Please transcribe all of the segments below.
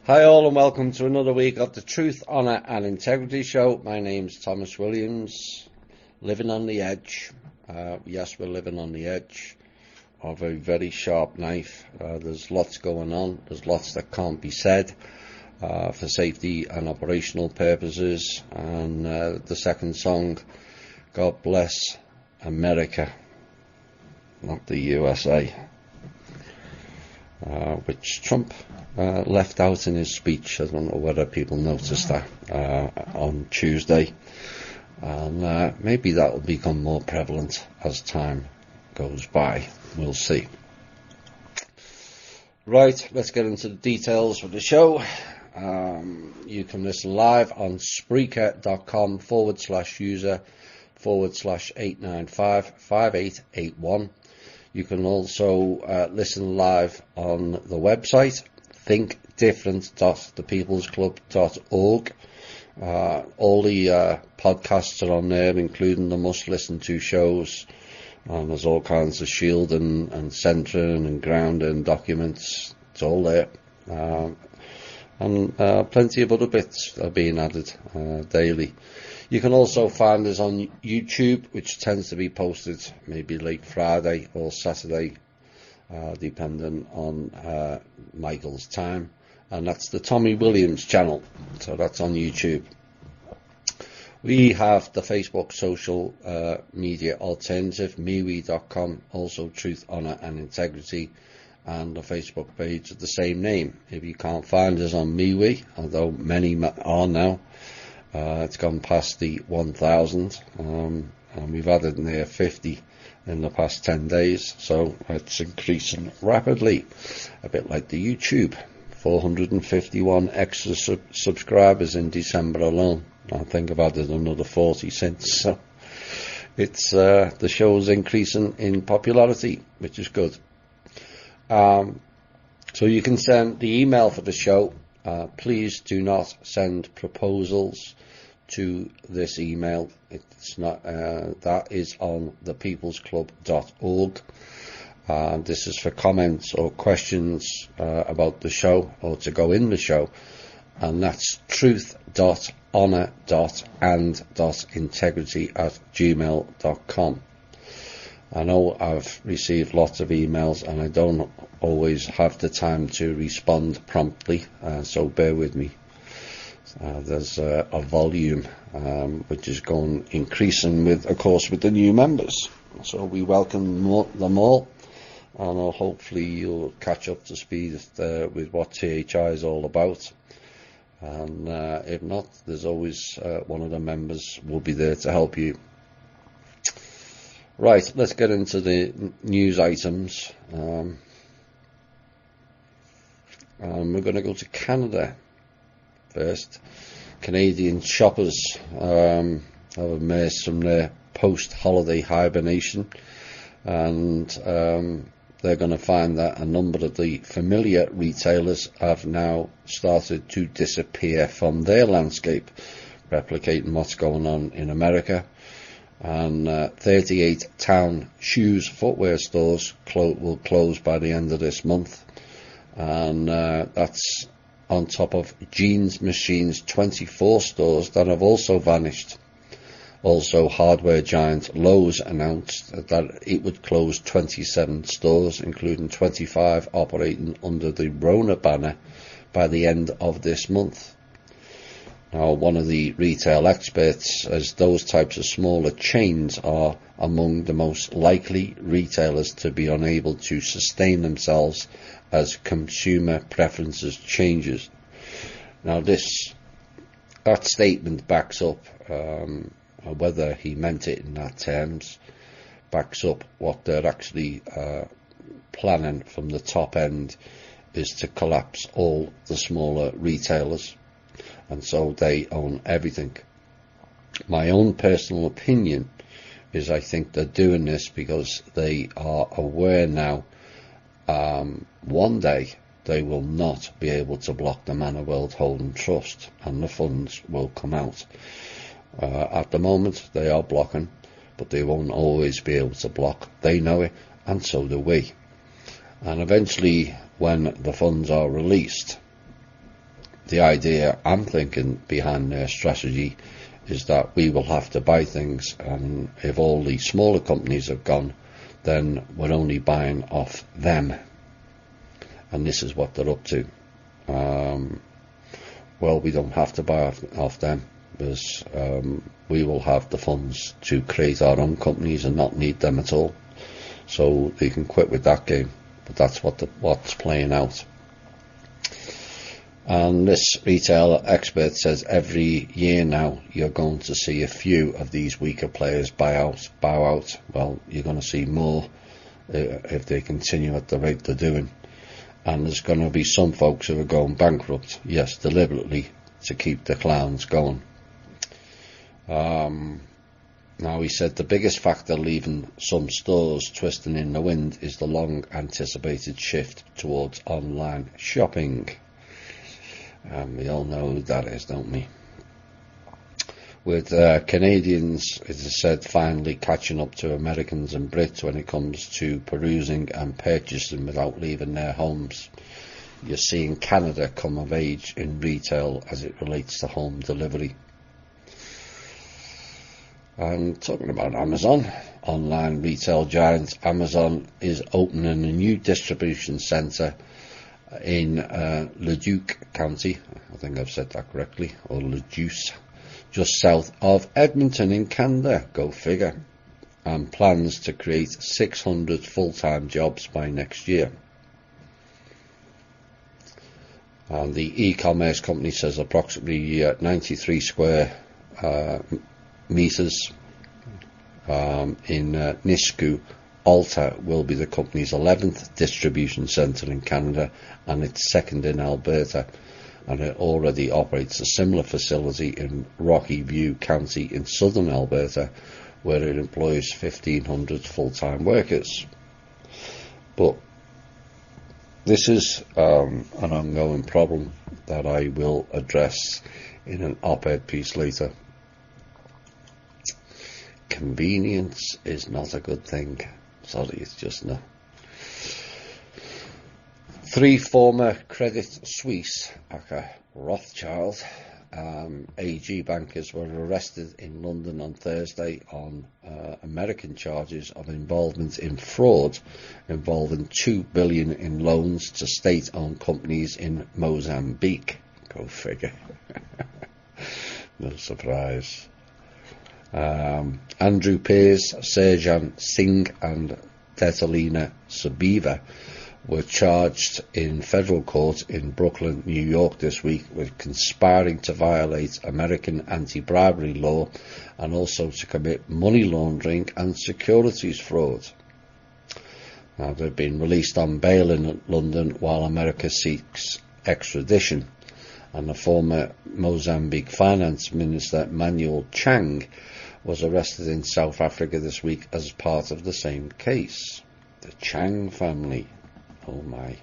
Hi all and welcome to another week of the Truth, Honour and Integrity Show. My name's Thomas Williams, living on the edge. Yes, we're living on the edge of a very sharp knife. There's lots going on. There's lots that can't be said for safety and operational purposes. And the second song, God Bless America, not the USA, which Trump left out in his speech. I don't know whether people noticed that on Tuesday, and maybe that will become more prevalent as time goes by. We'll see. Right, let's get into the details of the show. You can listen live on Spreaker.com/user/8955881. You can also listen live on the website thinkdifferent.thepeoplesclub.org. All the podcasts are on there, including the must-listen-to shows. There's all kinds of shielding and centering and grounding documents. It's all there. And plenty of other bits are being added daily. You can also find us on YouTube, which tends to be posted maybe late Friday or Saturday, depending on Michael's time. And that's the Tommy Williams channel. So that's on YouTube. We have the Facebook social media alternative, MeWe.com, also Truth, Honour and Integrity, and the Facebook page of the same name. If you can't find us on MeWe, although many are now, it's gone past the 1,000, and we've added near 50 in the past 10 days, so it's increasing rapidly, a bit like the YouTube. 451 extra subscribers in December alone. I think I've added another 40 since, so it's the show's increasing in popularity, which is good. So you can send the email for the show. Please do not send proposals to this email. It's not that is on thepeoplesclub.org. This is for comments or questions about the show or to go in the show, and that's truth.honour.and.integrity@gmail.com. I know I've received lots of emails and I don't always have the time to respond promptly, so bear with me. There's a volume which is going increasing with, of course, with the new members. So we welcome them all, and hopefully you'll catch up to speed with what THI is all about. And if not, there's always one of the members will be there to help you. Right, let's get into the news items. We're going to go to Canada first. Canadian shoppers have emerged from their post-holiday hibernation, and they're going to find that a number of the familiar retailers have now started to disappear from their landscape, replicating what's going on in America. And 38 town shoes footwear stores will close by the end of this month, and that's on top of Jeans Machine's 24 stores that have also vanished. Also, hardware giant Lowe's announced that it would close 27 stores, including 25 operating under the Rona banner, by the end of this month. Now, one of the retail experts says those types of smaller chains are among the most likely retailers to be unable to sustain themselves as consumer preferences changes. Now, that statement backs up, whether he meant it in that terms, backs up what they're actually planning from the top end is to collapse all the smaller retailers, and so they own everything. My own personal opinion is I think they're doing this because they are aware now one day they will not be able to block the Manor World Holding Trust and the funds will come out. At the moment they are blocking, but they won't always be able to block. They know it, and so do we. And eventually, when the funds are released, the idea I'm thinking behind their strategy is that we will have to buy things, and if all the smaller companies have gone, then we're only buying off them, and this is what they're up to. Well, we don't have to buy off them, because we will have the funds to create our own companies and not need them at all, so they can quit with that game. But that's what's playing out. And this retail expert says every year now you're going to see a few of these weaker players bow out. Well, you're going to see more if they continue at the rate they're doing. And there's going to be some folks who are going bankrupt, yes, deliberately, to keep the clowns going. Now, he said the biggest factor leaving some stores twisting in the wind is the long anticipated shift towards online shopping. We all know who that is, don't we? With Canadians, it is said, finally catching up to Americans and Brits when it comes to perusing and purchasing without leaving their homes. You're seeing Canada come of age in retail as it relates to home delivery. And talking about Amazon, online retail giant Amazon is opening a new distribution centre in Leduc County, I think I've said that correctly, or Leduc, just south of Edmonton in Canada, go figure, and plans to create 600 full-time jobs by next year. And the e-commerce company says approximately 93 square meters in Nisku, Alta will be the company's 11th distribution centre in Canada and its second in Alberta, and it already operates a similar facility in Rocky View County in southern Alberta, where it employs 1,500 full-time workers. But this is an ongoing problem that I will address in an op-ed piece later. Convenience is not a good thing. Sorry, it's just not. 3 former Credit Suisse, aka Rothschild, AG bankers were arrested in London on Thursday on American charges of involvement in fraud involving $2 billion in loans to state-owned companies in Mozambique. Go figure. No surprise. Andrew Pearce, Serjan Singh and Detalina Sabiva were charged in federal court in Brooklyn, New York this week with conspiring to violate American anti-bribery law and also to commit money laundering and securities fraud. Now, they've been released on bail in London while America seeks extradition, and the former Mozambique Finance Minister Manuel Chang was arrested in South Africa this week as part of the same case. The Chang family. Oh my.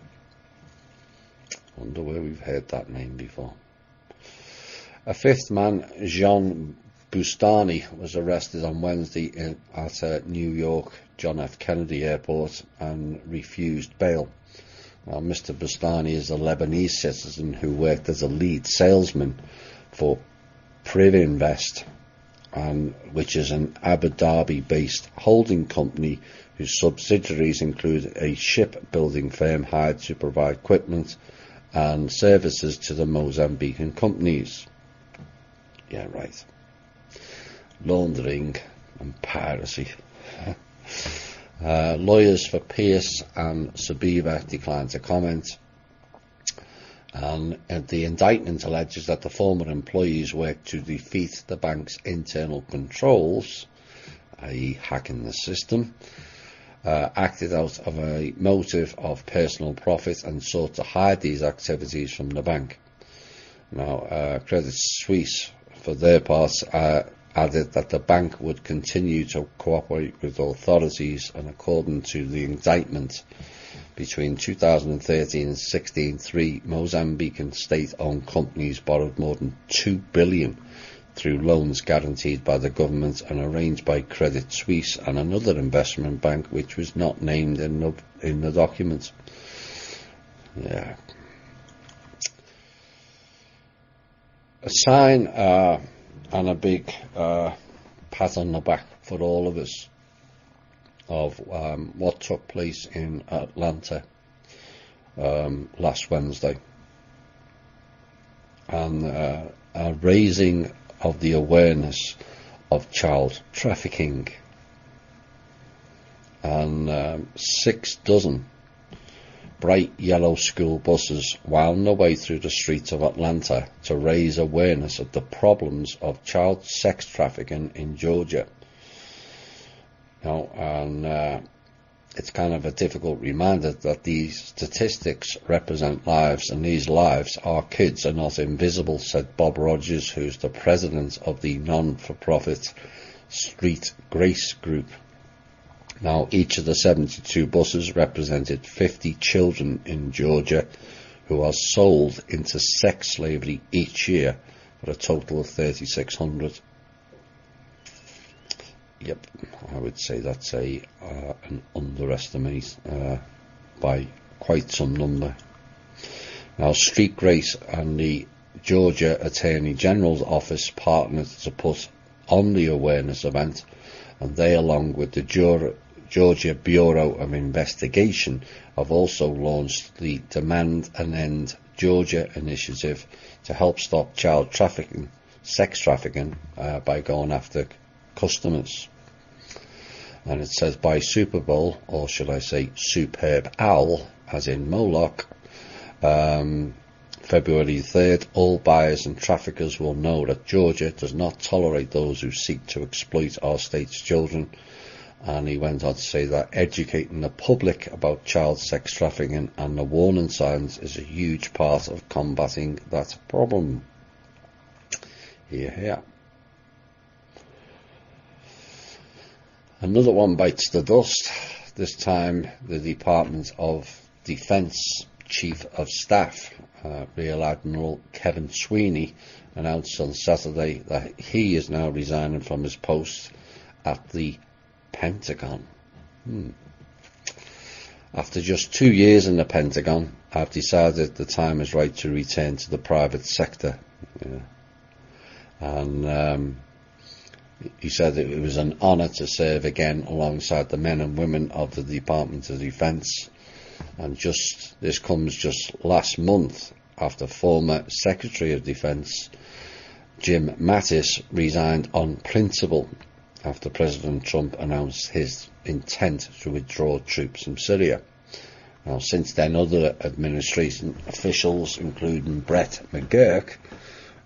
Wonder where we've heard that name before. A 5th man, Jean Bustani, was arrested on Wednesday at New York John F. Kennedy Airport and refused bail. Now, Mr. Bustani is a Lebanese citizen who worked as a lead salesman for Privinvest, which is an Abu Dhabi-based holding company whose subsidiaries include a shipbuilding firm hired to provide equipment and services to the Mozambican companies. Yeah, right. Laundering and piracy. Lawyers for Pearce and Sabiva declined to comment. And the indictment alleges that the former employees worked to defeat the bank's internal controls, i.e. hacking the system, acted out of a motive of personal profit and sought to hide these activities from the bank. Now, Credit Suisse, for their parts, added that the bank would continue to cooperate with authorities, and according to the indictment, between 2013 and 16, 3 Mozambican state-owned companies borrowed more than $2 billion through loans guaranteed by the government and arranged by Credit Suisse and another investment bank which was not named in the document. Yeah. a sign and a big pat on the back for all of us of what took place in Atlanta last Wednesday, and a raising of the awareness of child trafficking, and 6 dozen bright yellow school buses wound their way through the streets of Atlanta to raise awareness of the problems of child sex trafficking in Georgia. And it's kind of a difficult reminder that these statistics represent lives, and these lives, our kids, are not invisible, said Bob Rogers, who's the president of the non-for-profit Street Grace Group. Now, each of the 72 buses represented 50 children in Georgia who are sold into sex slavery each year for a total of 3,600. Yep, I would say that's an underestimate by quite some number. Now, Street Grace and the Georgia Attorney General's office partnered to put on the awareness event, and they, along with the Georgia Bureau of Investigation, have also launched the Demand an End Georgia initiative to help stop child trafficking, sex trafficking, by going after customers. And it says by Super Bowl, or should I say Superb Owl, as in Moloch, February 3rd, all buyers and traffickers will know that Georgia does not tolerate those who seek to exploit our state's children. And he went on to say that educating the public about child sex trafficking and the warning signs is a huge part of combating that problem. Here. Another one bites the dust. This time the Department of Defense Chief of Staff, Rear Admiral Kevin Sweeney, announced on Saturday that he is now resigning from his post at the Pentagon. After just 2 years in the Pentagon, I've decided the time is right to return to the private sector. And he said that it was an honour to serve again alongside the men and women of the Department of Defence. And this comes just last month after former Secretary of Defence Jim Mattis resigned on principle after President Trump announced his intent to withdraw troops from Syria. Now, since then, other administration officials, including Brett McGurk,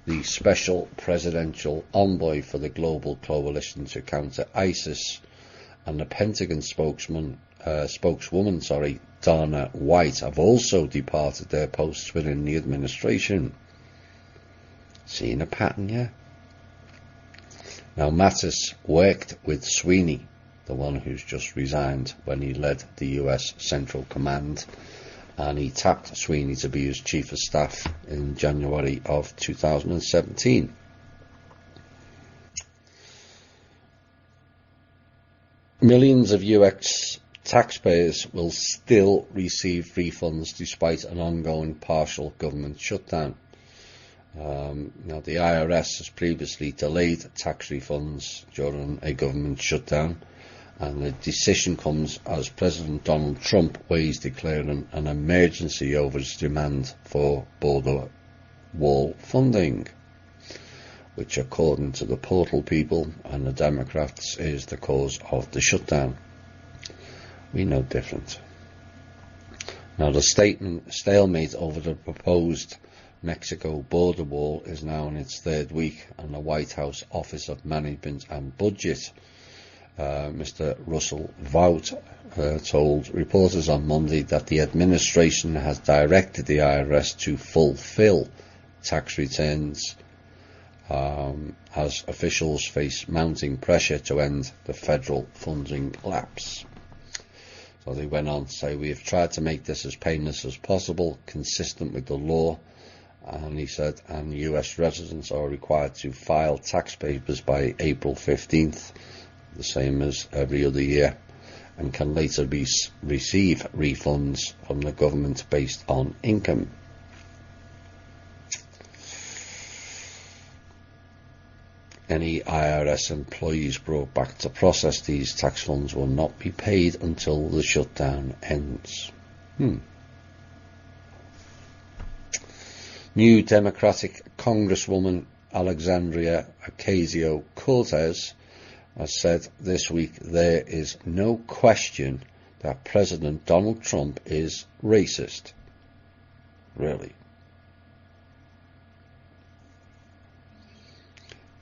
the special presidential envoy for the global coalition to counter ISIS, and the Pentagon spokeswoman, Dana White, have also departed their posts within the administration. Seeing a pattern, yeah? Now, Mattis worked with Sweeney, the one who's just resigned, when he led the US Central Command, and he tapped Sweeney to be his Chief of Staff in January of 2017. Millions of US taxpayers will still receive refunds despite an ongoing partial government shutdown. Now, the IRS has previously delayed tax refunds during a government shutdown, and the decision comes as President Donald Trump weighs declaring an emergency over his demand for border wall funding, which, according to the Portal people and the Democrats, is the cause of the shutdown. We know different. Now, the stalemate over the proposed Mexico border wall is now in its 3rd week, and the White House Office of Management and Budget, Mr. Russell Vought, told reporters on Monday that the administration has directed the IRS to fulfill tax returns as officials face mounting pressure to end the federal funding lapse. So they went on to say, we have tried to make this as painless as possible, consistent with the law, and he said, and US residents are required to file tax papers by April 15th, the same as every other year, and can later receive refunds from the government based on income. Any IRS employees brought back to process these tax funds will not be paid until the shutdown ends. New Democratic Congresswoman Alexandria Ocasio-Cortez has said this week there is no question that President Donald Trump is racist. Really.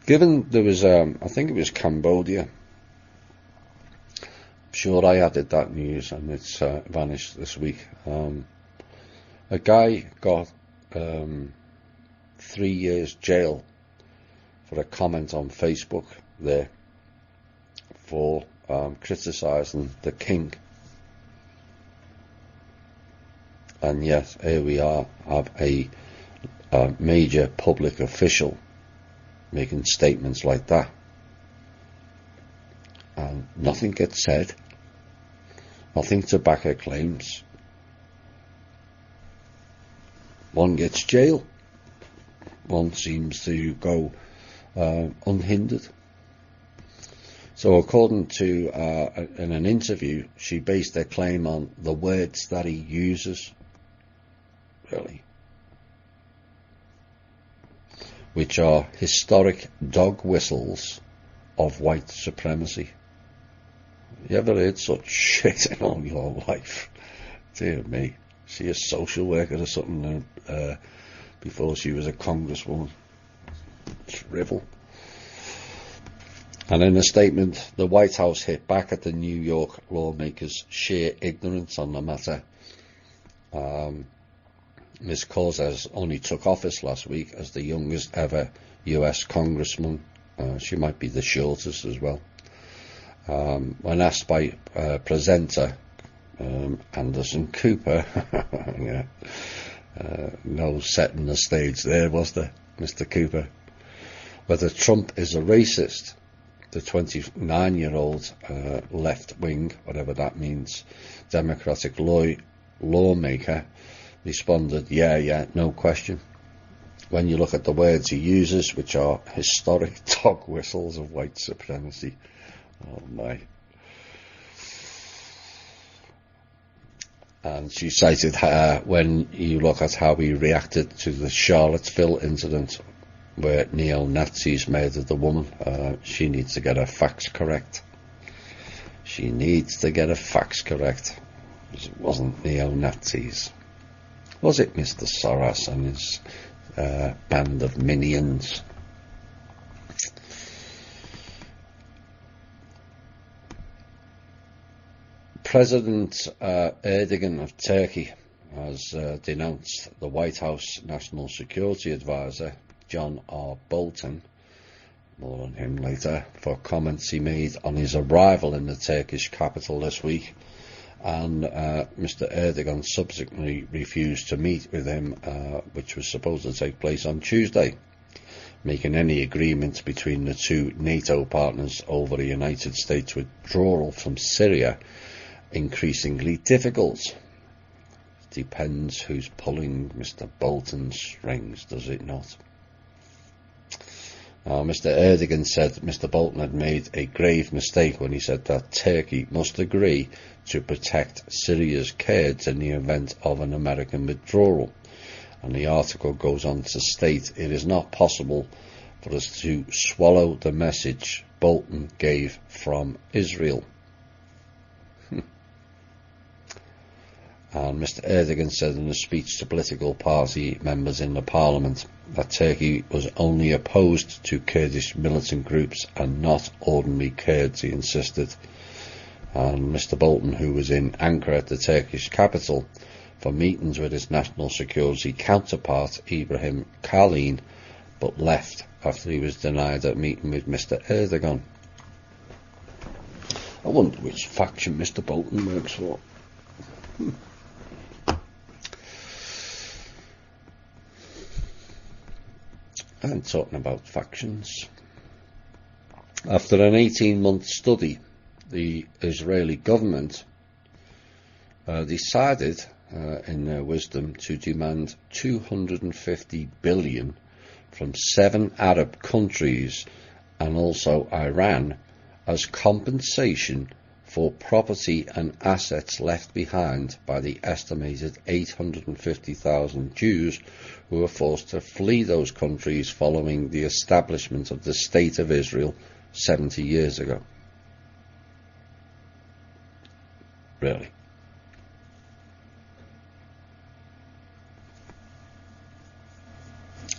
Given there was, I think it was Cambodia. I'm sure I added that news and it's vanished this week. A guy got 3 years jail for a comment on Facebook there for criticising the king. And yet here we are, have a major public official making statements like that, and nothing gets said, nothing to back her claims. One gets jail, one seems to go unhindered. So according to in an interview, she based her claim on the words that he uses, really, which are historic dog whistles of white supremacy. You ever heard such shit in all your life? Dear me. She a social worker or something before she was a congresswoman. Shrivel. And in a statement, the White House hit back at the New York lawmakers' sheer ignorance on the matter. Ms. Cortez only took office last week as the youngest ever US congressman. She might be the shortest as well. When asked by presenter Anderson Cooper, yeah, no setting the stage there, was there, Mr. Cooper, whether Trump is a racist, the 29-year-old left-wing, whatever that means, Democratic lawmaker responded, yeah, no question. When you look at the words he uses, which are historic dog whistles of white supremacy. Oh my. And she cited when you look at how he reacted to the Charlottesville incident where neo-Nazis murdered the woman. She needs to get her facts correct. She needs to get her facts correct. It wasn't neo-Nazis. Was it Mr. Soros and his band of minions? President Erdogan of Turkey has denounced the White House National Security Advisor, John R. Bolton, more on him later, for comments he made on his arrival in the Turkish capital this week. And Mr. Erdogan subsequently refused to meet with him, which was supposed to take place on Tuesday, making any agreement between the two NATO partners over the United States withdrawal from Syria increasingly difficult. Depends who's pulling Mr. Bolton's strings, does it not? Mr. Erdogan said Mr. Bolton had made a grave mistake when he said that Turkey must agree to protect Syria's Kurds in the event of an American withdrawal. And the article goes on to state it is not possible for us to swallow the message Bolton gave from Israel. And Mr. Erdogan said in a speech to political party members in the parliament that Turkey was only opposed to Kurdish militant groups and not ordinary Kurds, he insisted. And Mr. Bolton, who was in Ankara at the Turkish capital for meetings with his national security counterpart Ibrahim Kalin, but left after he was denied a meeting with Mr. Erdogan. I wonder which faction Mr. Bolton works for. I'm talking about factions. After an 18-month study, the Israeli government decided, in their wisdom, to demand $250 billion from 7 Arab countries and also Iran as compensation for property and assets left behind by the estimated 850,000 Jews who were forced to flee those countries following the establishment of the State of Israel 70 years ago. Really.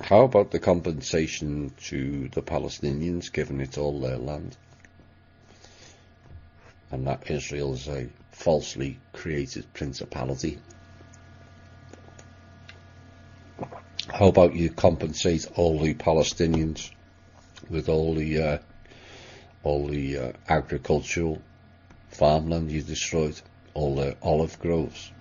How about the compensation to the Palestinians, given it's all their land, and that Israel is a falsely created principality? How about you compensate all the Palestinians with all the agricultural farmland you destroyed, all the olive groves?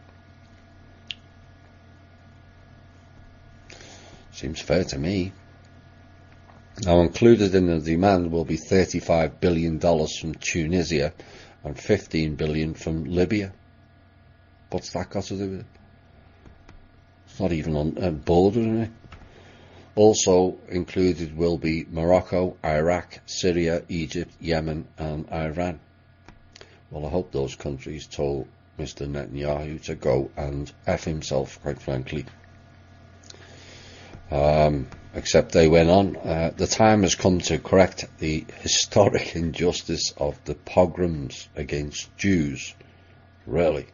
Seems fair to me. Now, included in the demand will be $35 billion from Tunisia and $15 billion from Libya. What's that got to do with it? It's not even on a border, isn't it? Also included will be Morocco, Iraq, Syria, Egypt, Yemen and Iran. Well, I hope those countries told Mr. Netanyahu to go and F himself, quite frankly. Except they went on. The time has come to correct the historic injustice of the pogroms against Jews, really,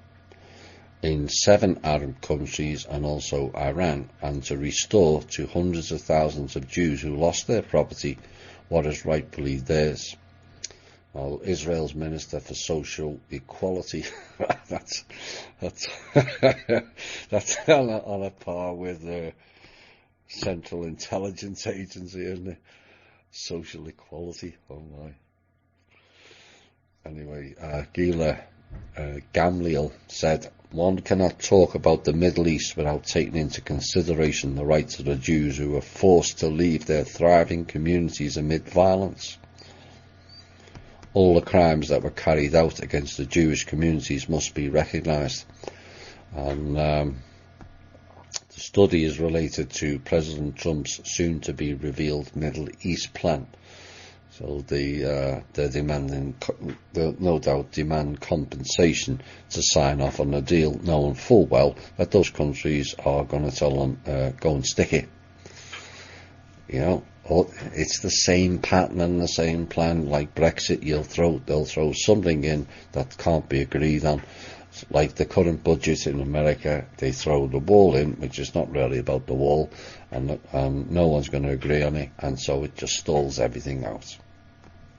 in 7 Arab countries and also Iran, and to restore to hundreds of thousands of Jews who lost their property what is rightfully theirs. Well, Israel's Minister for Social Equality, that's on a par with Central Intelligence Agency, isn't it? Social equality, oh my. Anyway, Gila Gamliel said, "One cannot talk about the Middle East without taking into consideration the rights of the Jews who were forced to leave their thriving communities amid violence. All the crimes that were carried out against the Jewish communities must be recognised." And the study is related to President Trump's soon-to-be revealed Middle East plan. So they're demanding, they'll no doubt demand compensation to sign off on a deal, knowing full well that those countries are going to tell them, go and stick it. You know, it's the same pattern and the same plan. Like Brexit, they'll throw something in that can't be agreed on. Like the current budget in America, they throw the wall in, which is not really about the wall, and no one's going to agree on it, and so it just stalls everything out.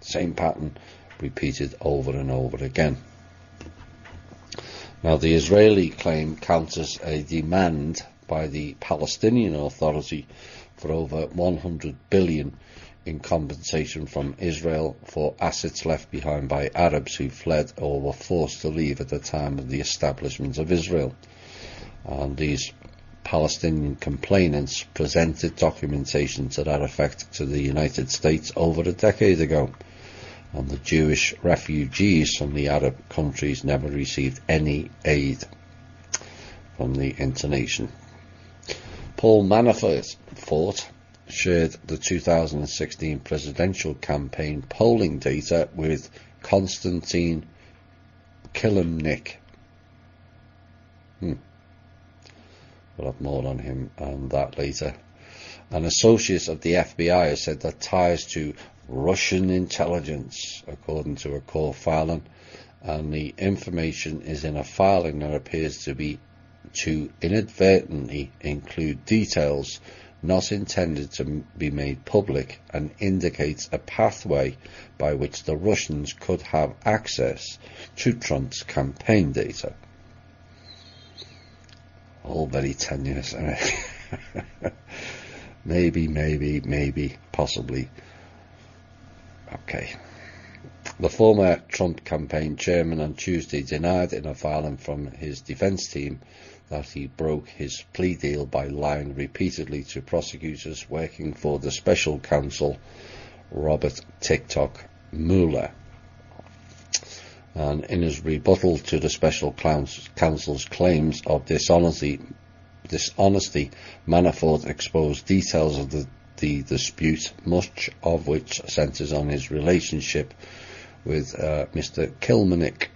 Same pattern repeated over and over again. Now, the Israeli claim counters a demand by the Palestinian Authority for over $100 billion in compensation from Israel for assets left behind by Arabs who fled or were forced to leave at the time of the establishment of Israel. And these Palestinian complainants presented documentation to that effect to the United States over a decade ago, and the Jewish refugees from the Arab countries never received any aid from the internation. Paul Manafort shared the 2016 presidential campaign polling data with Konstantin Kilimnik. We'll have more on him and that later. An associate of the FBI has said that ties to Russian intelligence, according to a court filing, and the information is in a filing that appears to inadvertently include details not intended to be made public, and indicates a pathway by which the Russians could have access to Trump's campaign data. All very tenuous, isn't it? Maybe, possibly. Okay. The former Trump campaign chairman on Tuesday denied in a filing from his defense team that he broke his plea deal by lying repeatedly to prosecutors working for the special counsel Robert TikTok Mueller. And in his rebuttal to the special counsel's claims of dishonesty, Manafort exposed details of the the dispute, much of which centres on his relationship with Mr. Kilmanik,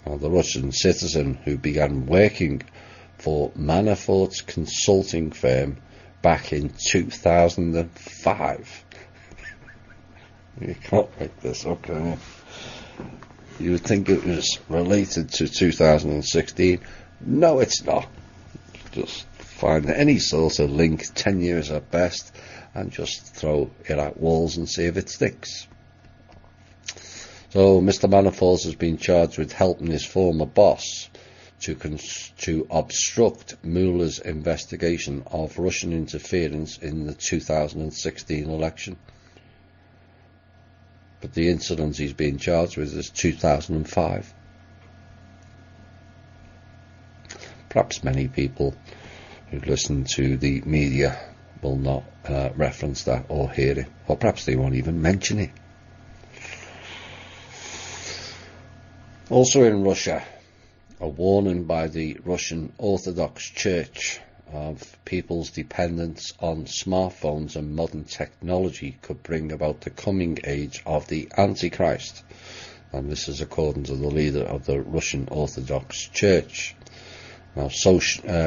the Russian citizen who began working for Manafort's consulting firm back in 2005. You can't make this up, can you? You would think it was related to 2016. No, it's not. Just find any sort of link, 10 years at best, and just throw it at walls and see if it sticks. So Mr. Manafort has been charged with helping his former boss to obstruct Mueller's investigation of Russian interference in the 2016 election. But the incident he's being charged with is 2005. Perhaps many people who listen to the media will not reference that or hear it, or perhaps they won't even mention it. Also in Russia, a warning by the Russian Orthodox Church of people's dependence on smartphones and modern technology could bring about the coming age of the Antichrist. And this is according to the leader of the Russian Orthodox Church. Now,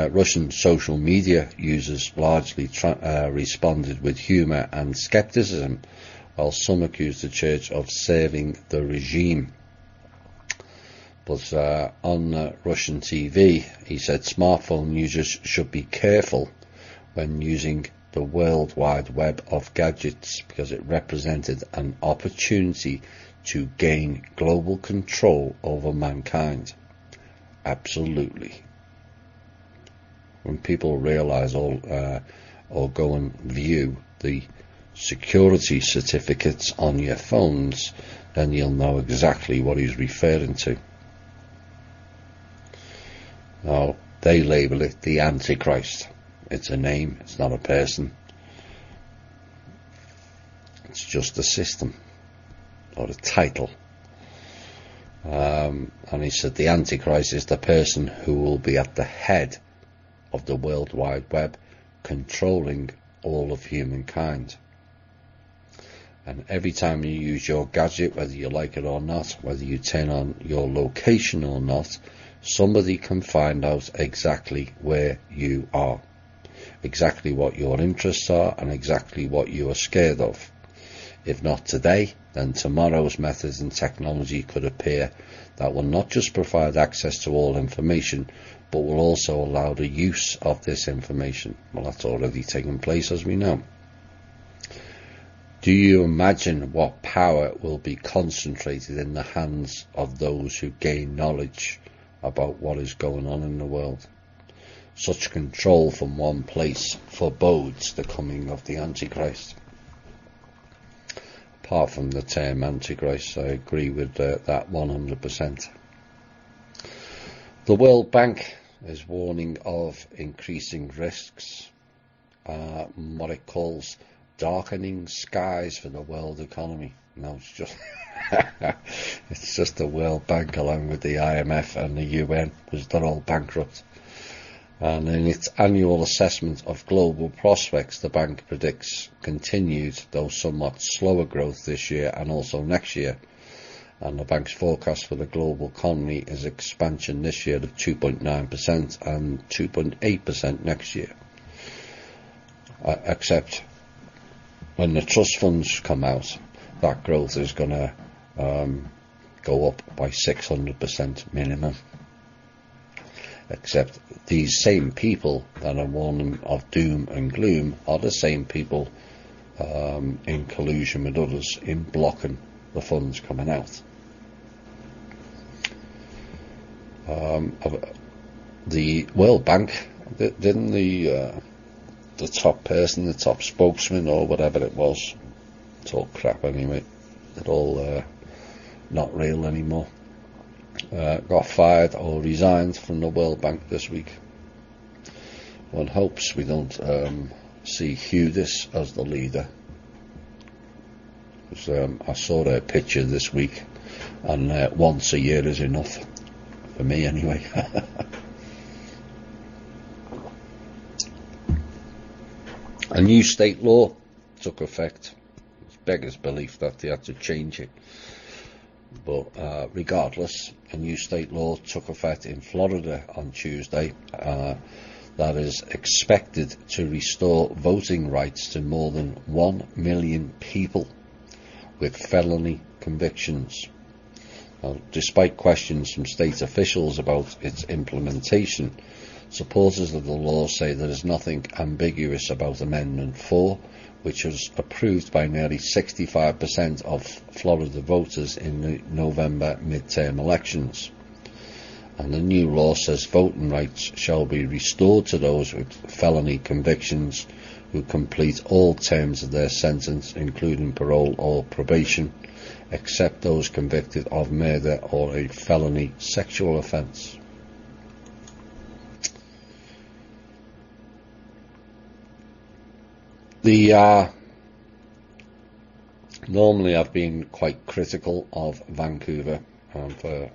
Russian social media users largely responded with humour and scepticism, while some accused the church of serving the regime. But on Russian TV, he said smartphone users should be careful when using the World Wide Web of gadgets, because it represented an opportunity to gain global control over mankind. Absolutely. When people realise or go and view the security certificates on your phones, then you'll know exactly what he's referring to. Now, they label it the Antichrist. It's a name, it's not a person. It's just a system, or a title. And he said the Antichrist is the person who will be at the head of the World Wide Web, controlling all of humankind. And every time you use your gadget, whether you like it or not, whether you turn on your location or not, somebody can find out exactly where you are, exactly what your interests are, and exactly what you are scared of. If not today, then tomorrow's methods and technology could appear that will not just provide access to all information, but will also allow the use of this information. Well, that's already taken place, as we know. Do you imagine what power will be concentrated in the hands of those who gain knowledge about what is going on in the world? Such control from one place forebodes the coming of the Antichrist. Apart from the term Antichrist, I agree with that 100%. The World Bank is warning of increasing risks, what it calls darkening skies for the world economy. No, it's just it's just the World Bank along with the IMF and the UN, because they're all bankrupt. And in its annual assessment of global prospects, the bank predicts continued, though somewhat slower, growth this year and also next year. And the bank's forecast for the global economy is expansion this year of 2.9% and 2.8% next year. Except when the trust funds come out, that growth is going to go up by 600% minimum. Except these same people that are warning of doom and gloom are the same people in collusion with others in blocking the funds coming out. The World Bank, didn't the top person, the top spokesman or whatever it was, it's all crap anyway, it's all not real anymore, got fired or resigned from the World Bank this week. One hopes we don't see Hudis as the leader, because I saw their picture this week, and once a year is enough for me anyway. A new state law took effect. It's beggars belief that they had to change it. But regardless, a new state law took effect in Florida on Tuesday that is expected to restore voting rights to more than 1 million people with felony convictions. Now, despite questions from state officials about its implementation, supporters of the law say there is nothing ambiguous about Amendment 4, which was approved by nearly 65% of Florida voters in the November midterm elections. And the new law says voting rights shall be restored to those with felony convictions who complete all terms of their sentence, including parole or probation, except those convicted of murder or a felony sexual offence. Normally I've been quite critical of Vancouver for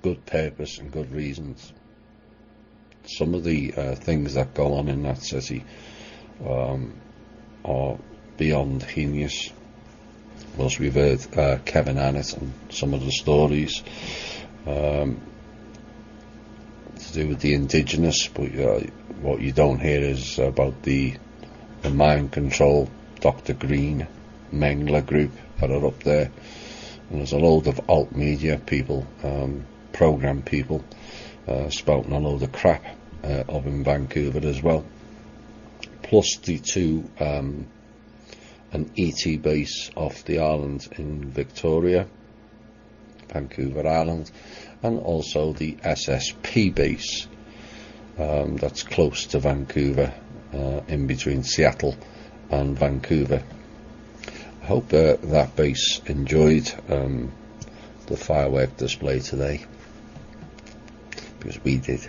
good purpose and good reasons. Some of the things that go on in that city are beyond heinous. Whilst we've heard Kevin Annett and some of the stories to do with the indigenous, but what you don't hear is about the mind control, Dr. Green, Mengler group that are up there, and there's a load of alt media people, program people, spouting a load of crap up in Vancouver as well, plus the two an ET base off the island in Victoria, Vancouver Island, and also the SSP base that's close to Vancouver, in between Seattle and Vancouver. I hope that base enjoyed the firework display today, because we did.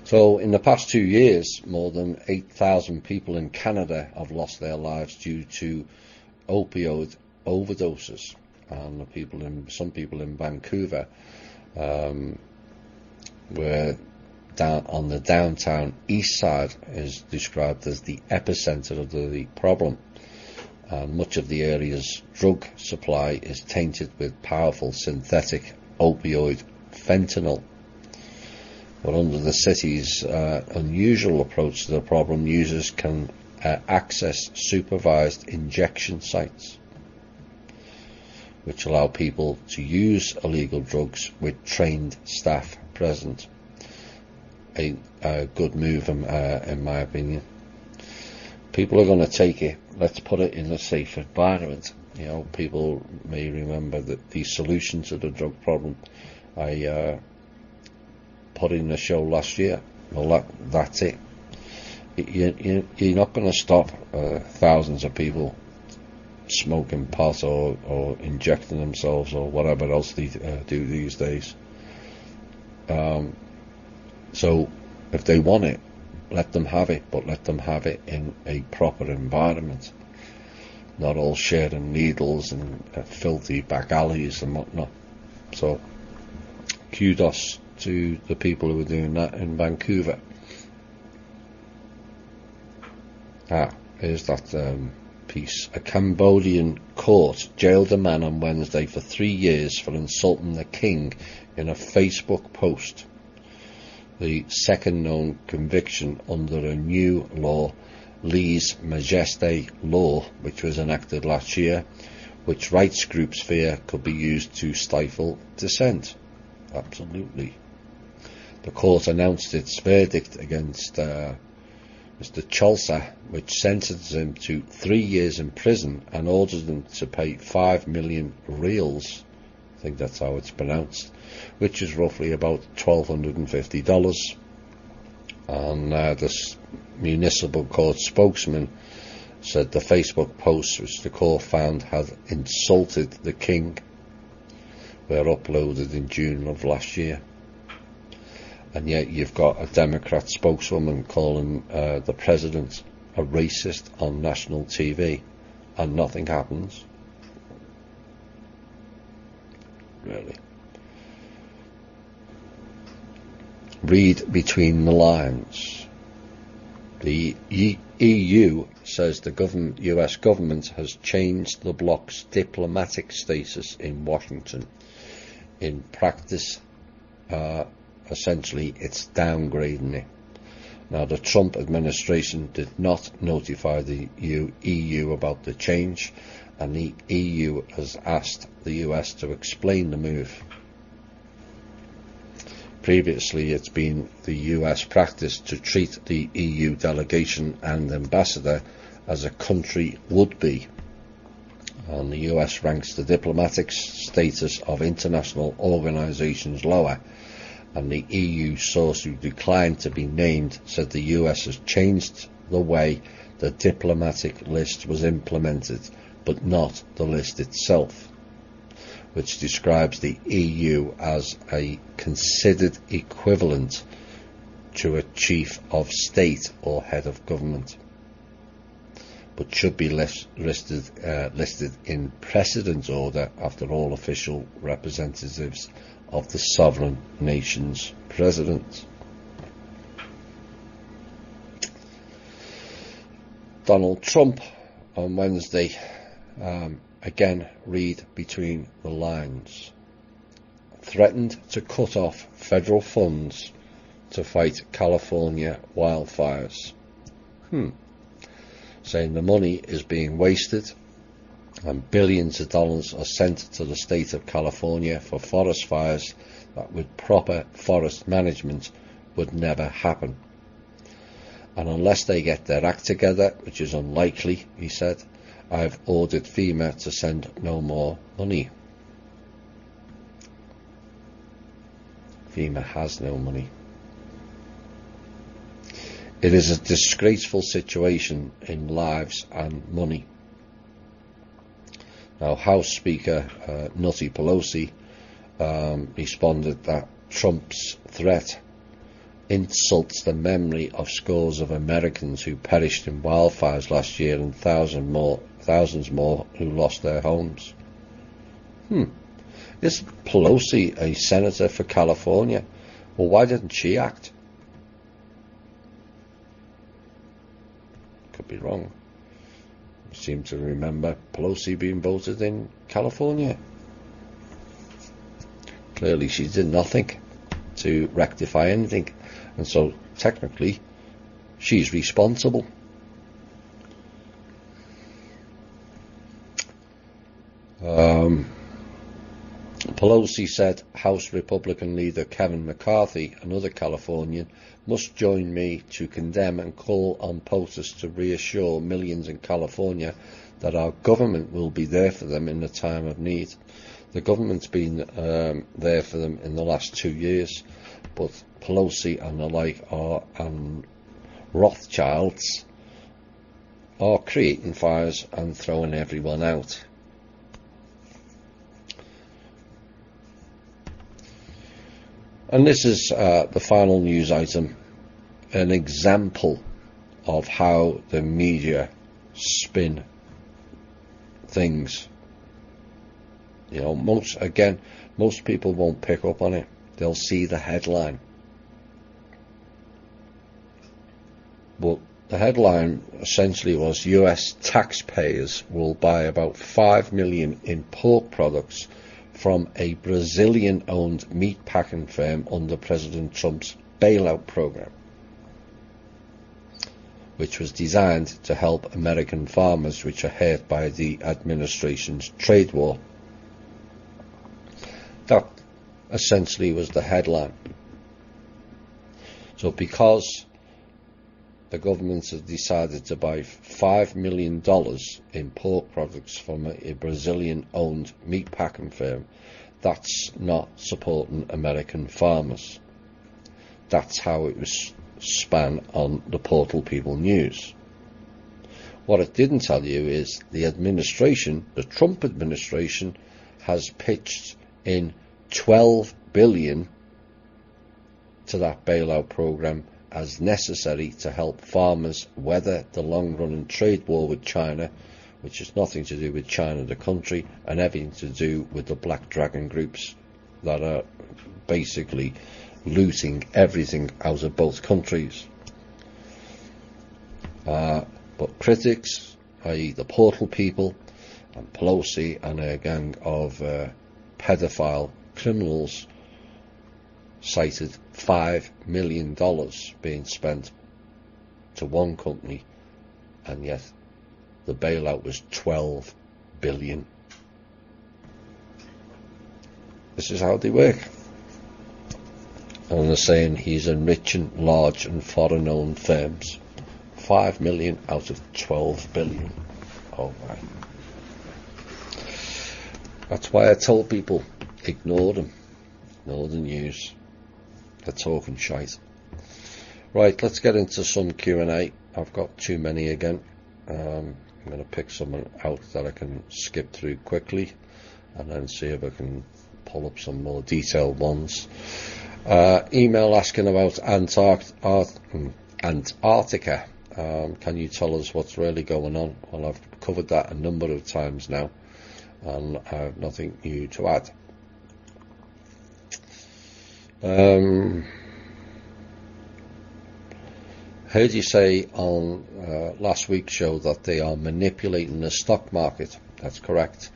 So in the past 2 years, more than 8,000 people in Canada have lost their lives due to opioid overdoses, and some people in Vancouver were down on the downtown east side is described as the epicenter of the problem, and much of the area's drug supply is tainted with powerful synthetic opioid fentanyl. But under the city's unusual approach to the problem, users can access supervised injection sites, which allow people to use illegal drugs with trained staff present. A good move, in my opinion. People are going to take it. Let's put it in a safe environment. You know, people may remember that the solution to the drug problem I put in the show last year. Well, that's it. You're not going to stop thousands of people smoking pot or injecting themselves or whatever else they do these days. So if they want it, let them have it, but let them have it in a proper environment, not all sharing needles and filthy back alleys and whatnot. So kudos to the people who are doing that in Vancouver. Here's that piece. A Cambodian court jailed a man on Wednesday for 3 years for insulting the king in a Facebook post. The second known conviction under a new law, Lese Majesté law, which was enacted last year, which rights groups fear could be used to stifle dissent. Absolutely. The court announced its verdict against Mr. Cholsa, which sentenced him to 3 years in prison and ordered him to pay 5 million reals, I think that's how it's pronounced, which is roughly about $1,250. And this municipal court spokesman said the Facebook posts, which the court found had insulted the king, were uploaded in June of last year. And yet you've got a Democrat spokeswoman calling the president a racist on national TV, and nothing happens. Really. Read between the lines. The EU says the US government has changed the bloc's diplomatic status in Washington. In practice, essentially, it's downgrading it. Now, the Trump administration did not notify the EU about the change, and the EU has asked the US to explain the move. Previously, it's been the US practice to treat the EU delegation and ambassador as a country would be, and the US ranks the diplomatic status of international organisations lower, and the EU source who declined to be named said the US has changed the way the diplomatic list was implemented, but not the list itself, which describes the EU as a considered equivalent to a chief of state or head of government, but should be listed in precedence order after all official representatives of the sovereign nation's president. Donald Trump on Wednesday, again, read between the lines, threatened to cut off federal funds to fight California wildfires. Saying the money is being wasted and billions of dollars are sent to the state of California for forest fires that with proper forest management would never happen. And unless they get their act together, which is unlikely, he said, I've ordered FEMA to send no more money. FEMA has no money. It is a disgraceful situation in lives and money. Now, House Speaker Nancy Pelosi responded that Trump's threat insults the memory of scores of Americans who perished in wildfires last year and thousands more who lost their homes. Is Pelosi a senator for California? Well, why didn't she act? Could be wrong. I seem to remember Pelosi being voted in California. Clearly she did nothing to rectify anything, and so technically she's responsible. Pelosi said House Republican leader Kevin McCarthy, another Californian, must join me to condemn and call on POTUS to reassure millions in California that our government will be there for them in the time of need. The government's been there for them in the last 2 years, but Pelosi and the like and Rothschilds are creating fires and throwing everyone out. And this is the final news item, an example of how the media spin things. You know, most people won't pick up on it. They'll see the headline. But the headline essentially was US taxpayers will buy about 5 million in pork products from a Brazilian-owned meatpacking firm under President Trump's bailout program, which was designed to help American farmers which are hurt by the administration's trade war. That essentially was the headline. So because the government has decided to buy $5 million in pork products from a Brazilian-owned meatpacking firm, that's not supporting American farmers. That's how it was spun on the Portal People News. What it didn't tell you is the administration, the Trump administration, has pitched in $12 billion to that bailout program as necessary to help farmers weather the long-running trade war with China, which has nothing to do with China the country and everything to do with the Black Dragon groups that are basically looting everything out of both countries. But critics, i.e. the Portal people and Pelosi and a gang of pedophile criminals, cited $5 million being spent to one company, and yet the bailout was $12 billion. This is how they work. And they're saying he's enriching large and foreign-owned firms. 5 million out of 12 billion. Oh my. That's why I told people, ignore them. Ignore the news. They're talking shite. Right, let's get into some Q&A. I've got too many again. I'm going to pick some out that I can skip through quickly and then see if I can pull up some more detailed ones. Email asking about Antarctica. Can you tell us what's really going on? Well, I've covered that a number of times now, and I have nothing new to add. Heard you say on last week's show that they are manipulating the stock market. That's correct.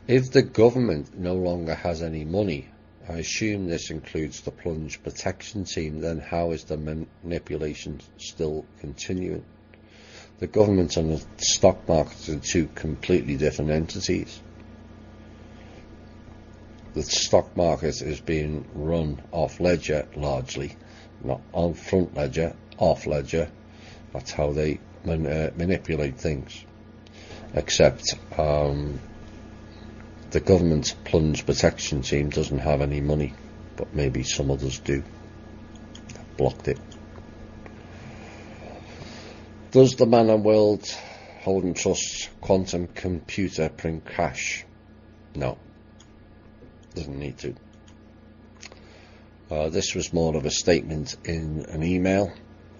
If the government no longer has any money, I assume this includes the plunge protection team, then how is the manipulation still continuing? The government and the stock market are two completely different entities. The stock market is being run off ledger largely, not on front ledger, off ledger. That's how they manipulate things. Except the government plunge protection team doesn't have any money, but maybe some others do. Blocked it. Does the man and world holding trusts quantum computer bring crash? No. Doesn't need to. This was more of a statement in an email,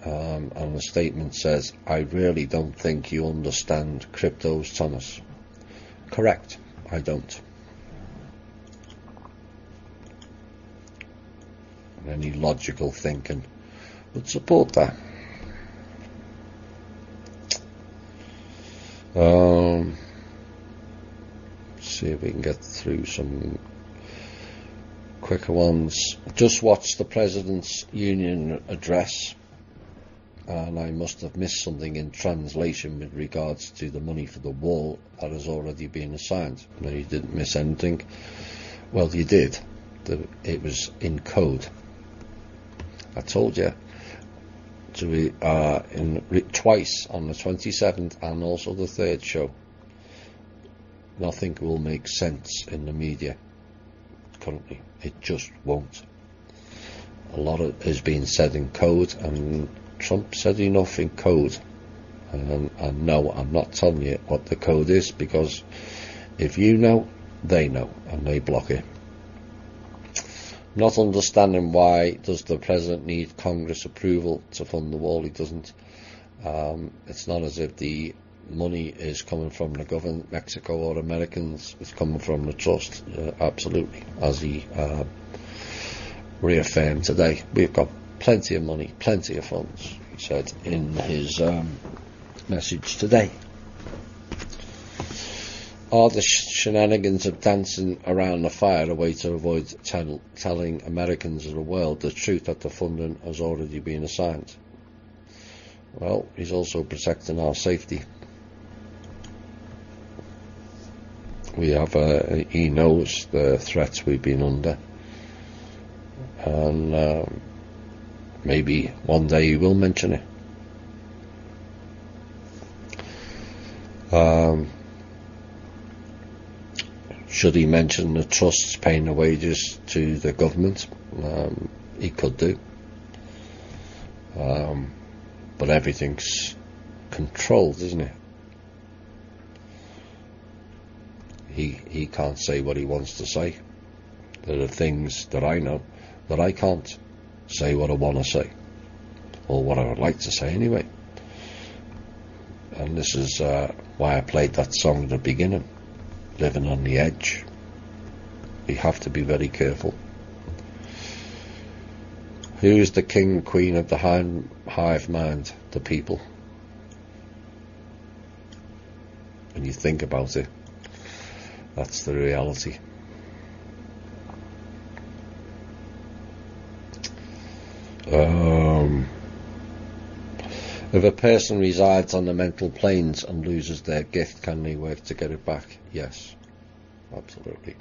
and the statement says, I really don't think you understand cryptos, Thomas. Correct, I don't. And any logical thinking would support that. See if we can get through some quicker ones. Just watched the President's Union address, and I must have missed something in translation with regards to the money for the wall that has already been assigned. No, you didn't miss anything. Well, you did. It was in code. I told you to be twice on the 27th and also the third show. Nothing will make sense in the media currently. It just won't. A lot of is being said in code, and Trump said enough in code. And no, I'm not telling you what the code is, because if you know, they know, and they block it. Not understanding why does the president need Congress approval to fund the wall. He doesn't. It's not as if the money is coming from the government, Mexico or Americans. It's coming from the trust, absolutely, as he reaffirmed today. We've got plenty of money, plenty of funds, he said in his message today. Are the shenanigans of dancing around the fire a way to avoid telling Americans of the world the truth that the funding has already been assigned? Well, he's also protecting our safety. He knows the threats we've been under, and maybe one day he will mention it. Should he mention the trusts paying the wages to the government? He could do. But everything's controlled, isn't it? He can't say what he wants to say. There are things that I know that I can't say what I want to say, or what I would like to say anyway. And this is why I played that song at the beginning, Living on the Edge. We have to be very careful. Who is the king, queen of the hive mind? The people. when you think about it. That's the reality. If a person resides on the mental planes and loses their gift, can they work to get it back? Yes, absolutely.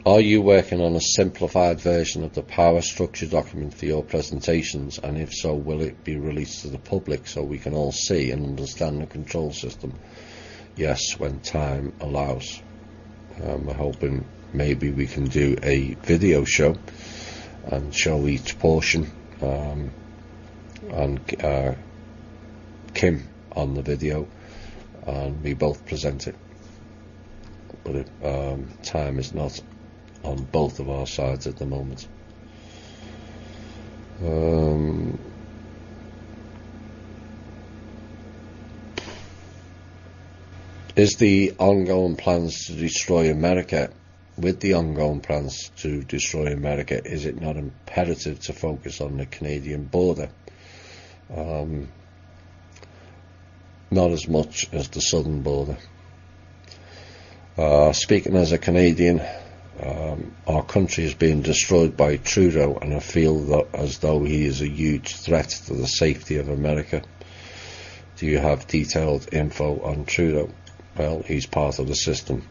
Are you working on a simplified version of the power structure document for your presentations, and if so, will it be released to the public so we can all see and understand the control system? Yes, when time allows. We're hoping maybe we can do a video show and show each portion, and Kim on the video, and we both present it. But time is not on both of our sides at the moment. Is the ongoing plans to destroy America, with the ongoing plans to destroy America, is it not imperative to focus on the Canadian border? Not as much as the southern border. Speaking as a Canadian, our country is being destroyed by Trudeau, and I feel as though he is a huge threat to the safety of America. Do you have detailed info on Trudeau? Well, he's part of the system,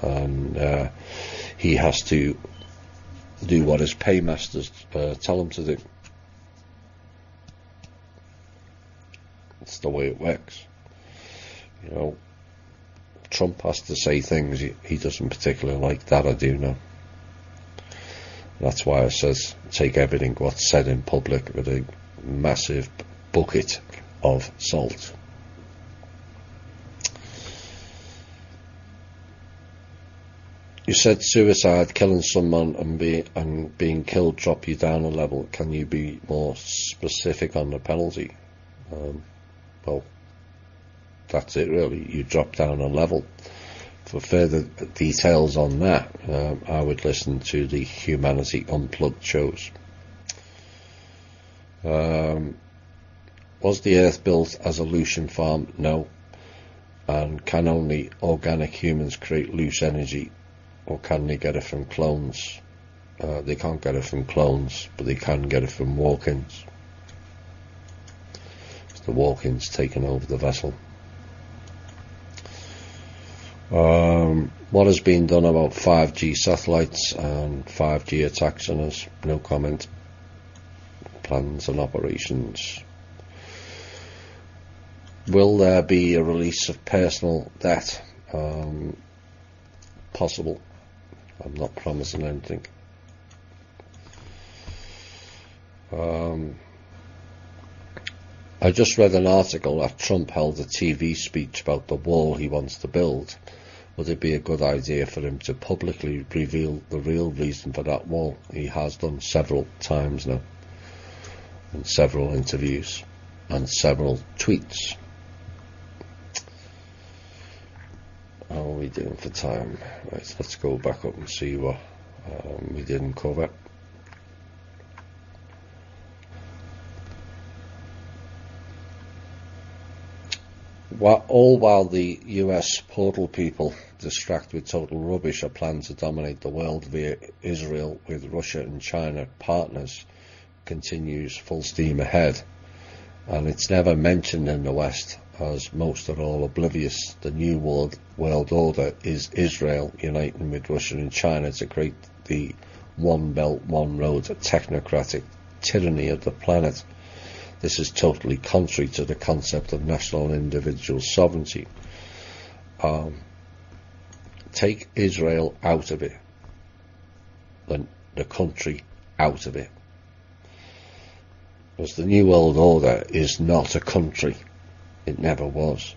and he has to do what his paymasters tell him to do. It's the way it works. You know, Trump has to say things he doesn't particularly like. That I do know. That's why I says take everything what's said in public with a massive bucket of salt. You said suicide, killing someone and being killed drop you down a level. Can you be more specific on the penalty? Well, that's it really. You drop down a level. For further details on that, I would listen to the Humanity Unplugged shows. Was the Earth built as a Lucian farm? No. And can only organic humans create loose energy, or can they get it from clones? They can't get it from clones, but they can get it from walk-ins. It's the walk-ins taking over the vessel. What has been done about 5G satellites and 5G attacks on us? No comment. Plans and operations. Will there be a release of personal debt? Possible. I'm not promising anything. I just read an article that Trump held a TV speech about the wall he wants to build. Would it be a good idea for him to publicly reveal the real reason for that wall? He has done several times now, in several interviews and several tweets. How are we doing for time? Right, let's go back up and see what we didn't cover. All while the US portal people distract with total rubbish are planned to dominate the world via Israel, with Russia and China partners, continues full steam ahead. And it's never mentioned in the West, as most are all oblivious. The new world order is Israel uniting with Russia and China to create the one belt, one road, a technocratic tyranny of the planet. This is totally contrary to the concept of national and individual sovereignty. Take Israel out of it, the country out of it. Because the New World Order is not a country. It never was.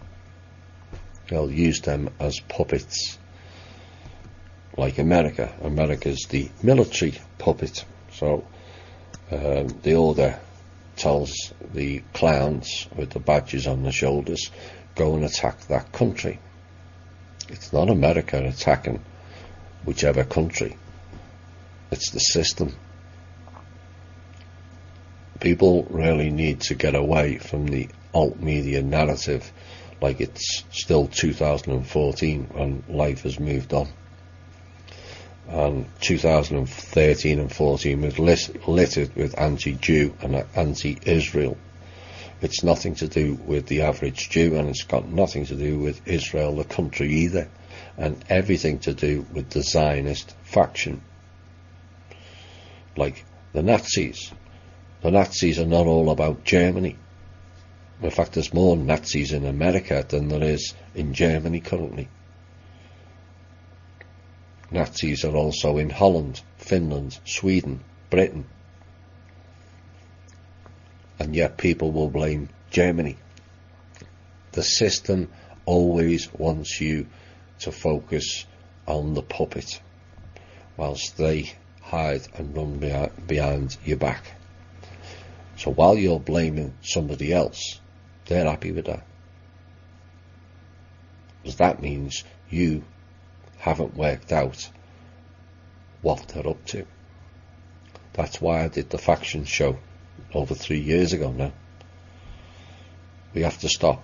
They'll use them as puppets. Like America. America's the military puppet. So the order tells the clowns with the badges on the shoulders, go and attack that country. It's not America attacking whichever country. It's the system. People really need to get away from the alt media narrative like it's still 2014 when life has moved on. And 2013 and 14 was littered with anti-Jew and anti-Israel. It's nothing to do with the average Jew, and it's got nothing to do with Israel, the country, either, and everything to do with the Zionist faction. Like the Nazis. The Nazis are not all about Germany. In fact, there's more Nazis in America than there is in Germany currently. Nazis are also in Holland, Finland, Sweden, Britain. And yet people will blame Germany. The system always wants you to focus on the puppet, whilst they hide and run behind your back. So while you're blaming somebody else, they're happy with that. Because that means you haven't worked out what they're up to. That's why I did the faction show over 3 years ago now. We have to stop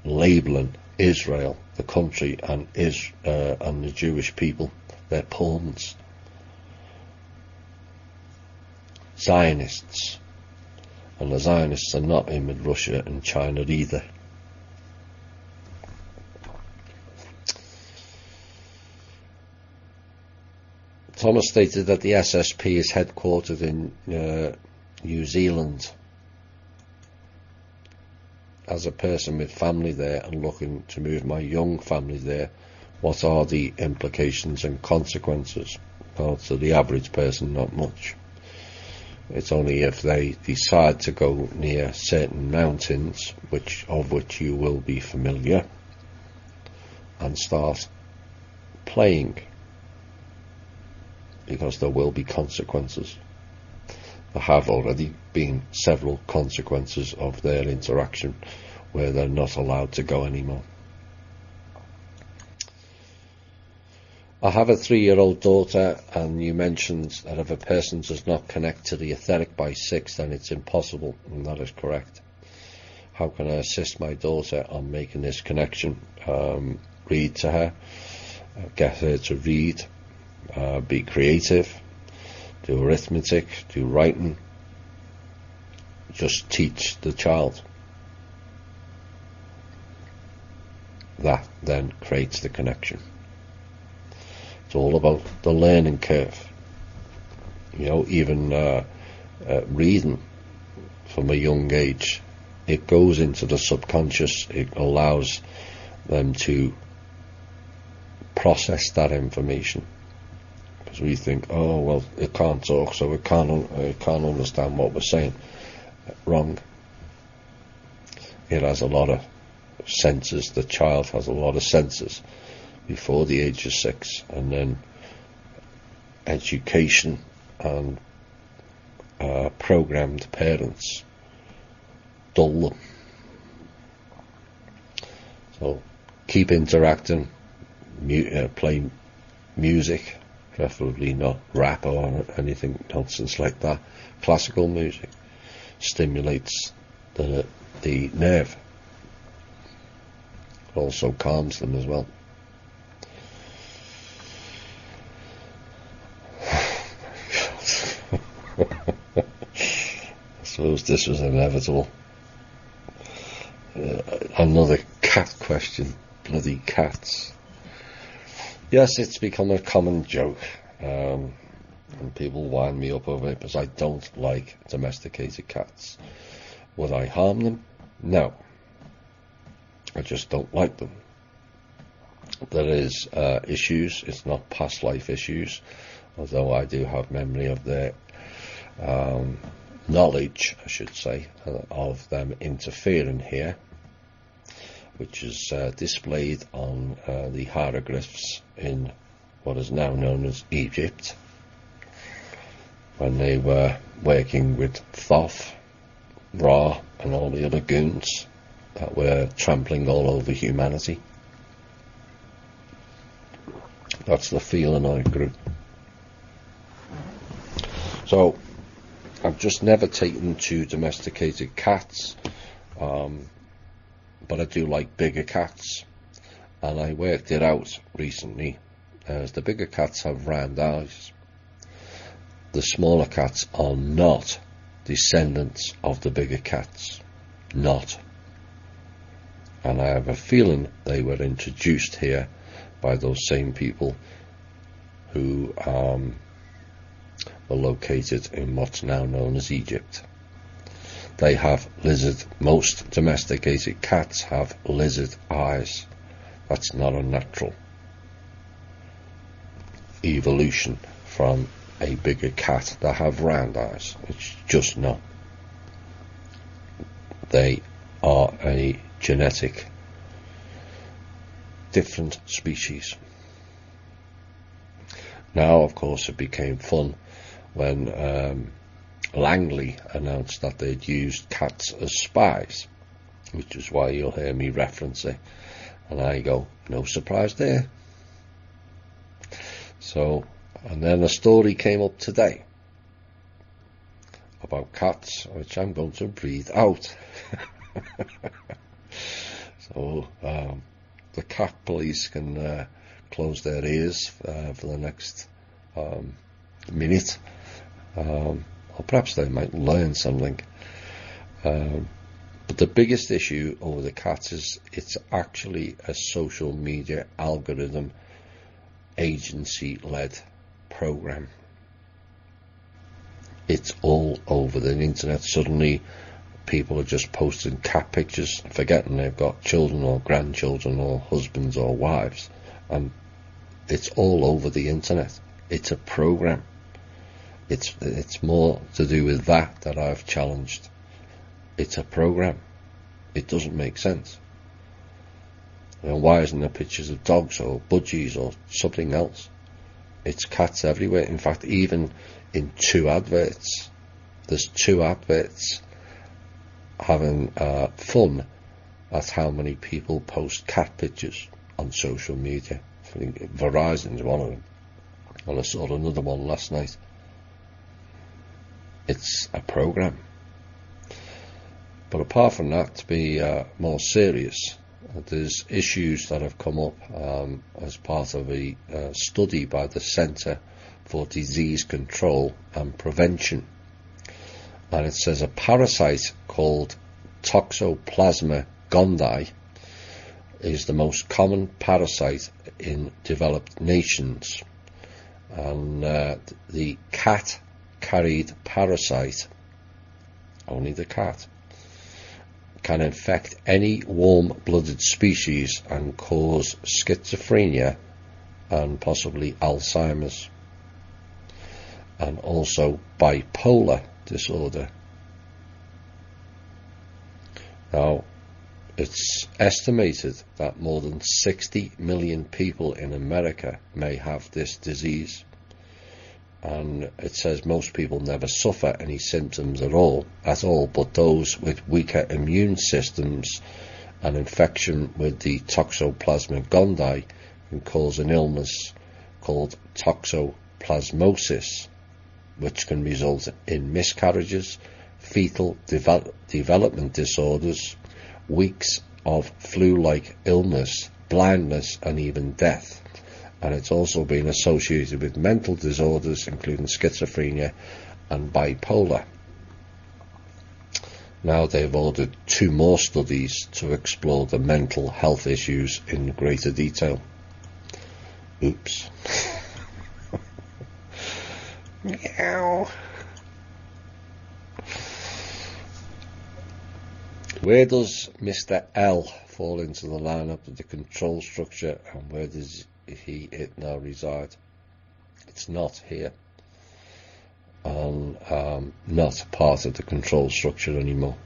labelling Israel, the country, and the Jewish people. They're pawns. Zionists. And the Zionists are not in with Russia and China either. Thomas stated that the SSP is headquartered in New Zealand. As a person with family there and looking to move my young family there, what are the implications and consequences? Well, to the average person, not much. It's only if they decide to go near certain mountains, of which you will be familiar, and start playing, because there will be consequences. There have already been several consequences of their interaction where they're not allowed to go anymore. I have a 3-year-old daughter, and you mentioned that if a person does not connect to the etheric by 6, then it's impossible, and that is correct. How can I assist my daughter on making this connection? Read to her, get her to read, be creative, do arithmetic, do writing. Just teach the child. That then creates the connection. It's all about the learning curve. You know, even reading from a young age, it goes into the subconscious. It allows them to process that information. Because we think, oh well, it can't talk, so it can't understand what we're saying. Wrong. It has a lot of senses. The child has a lot of senses before the age of 6, and then education and programmed parents dull them. So keep interacting, play music, preferably not rap or anything nonsense like that. Classical music stimulates the nerve, also calms them as well. I suppose this was inevitable. Another cat question. Bloody cats. Yes, it's become a common joke, and people wind me up over it because I don't like domesticated cats. Would I harm them? No. I just don't like them. There is issues. It's not past life issues, although I do have memory of their knowledge, I should say, of them interfering here, which is displayed on the hieroglyphs in what is now known as Egypt, when they were working with Thoth, Ra, and all the other goons that were trampling all over humanity. That's the feeling I grew. So I've just never taken to domesticated cats, but I do like bigger cats, and I worked it out recently, as the bigger cats have round eyes. The smaller cats are not descendants of the bigger cats, not. And I have a feeling they were introduced here by those same people who were located in what's now known as Egypt. They have most domesticated cats have lizard eyes. That's not a natural evolution from a bigger cat that have round eyes. It's just not. They are a genetic different species. Now, of course, it became fun when Langley announced that they'd used cats as spies, which is why you'll hear me reference it, and I go, no surprise there. So, and then a story came up today about cats, which I'm going to read out. So the cat police can close their ears for the next minute, or perhaps they might learn something. But the biggest issue over the cats is it's actually a social media algorithm agency-led program. It's all over the internet. Suddenly people are just posting cat pictures, forgetting they've got children or grandchildren or husbands or wives, and it's all over the internet. It's a program. It's more to do with that I've challenged. It's a program. It doesn't make sense. And why isn't there pictures of dogs or budgies or something else? It's cats everywhere. In fact, even in 2 adverts, there's 2 adverts having fun at how many people post cat pictures on social media. I think Verizon's one of them, and I saw another one last night. It's a program. But apart from that, to be more serious, there's issues that have come up as part of a study by the Centre for Disease Control and Prevention. And it says a parasite called Toxoplasma gondii is the most common parasite in developed nations. And the cat-carried parasite, only the cat, can infect any warm-blooded species and cause schizophrenia and possibly Alzheimer's, and also bipolar disorder. Now, it's estimated that more than 60 million people in America may have this disease, and it says most people never suffer any symptoms at all, but those with weaker immune systems and infection with the Toxoplasma gondii can cause an illness called toxoplasmosis, which can result in miscarriages, fetal development disorders, weeks of flu-like illness, blindness, and even death. And it's also been associated with mental disorders, including schizophrenia and bipolar. Now they've ordered 2 more studies to explore the mental health issues in greater detail. Oops. Meow. Where does Mr. L fall into the lineup of the control structure, and where does it now reside? It's not here, and not part of the control structure anymore.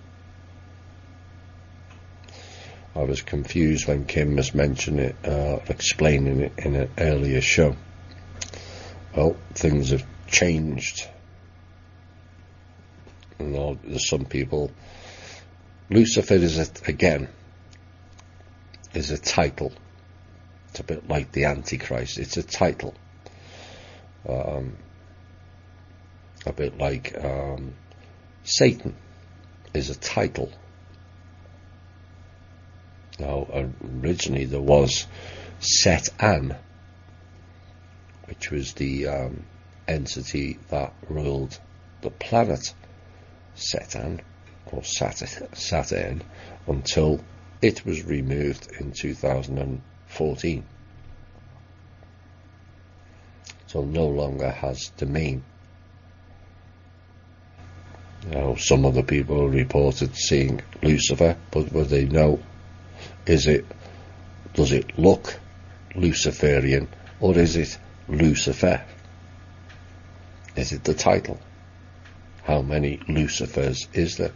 I was confused when Kim was mentioning it, explaining it in an earlier show. Well, things have changed. You know, there's some people. Lucifer is a title. It's a bit like the Antichrist. It's a title. a bit like Satan is a title. Now, originally there was Set-an, which was the entity that ruled the planet Set-an, or Saturn, until it was removed in 2014. So no longer has domain. Now, some other people reported seeing Lucifer, but would they know, does it look Luciferian, or is it Lucifer? Is it the title? How many Lucifers is there?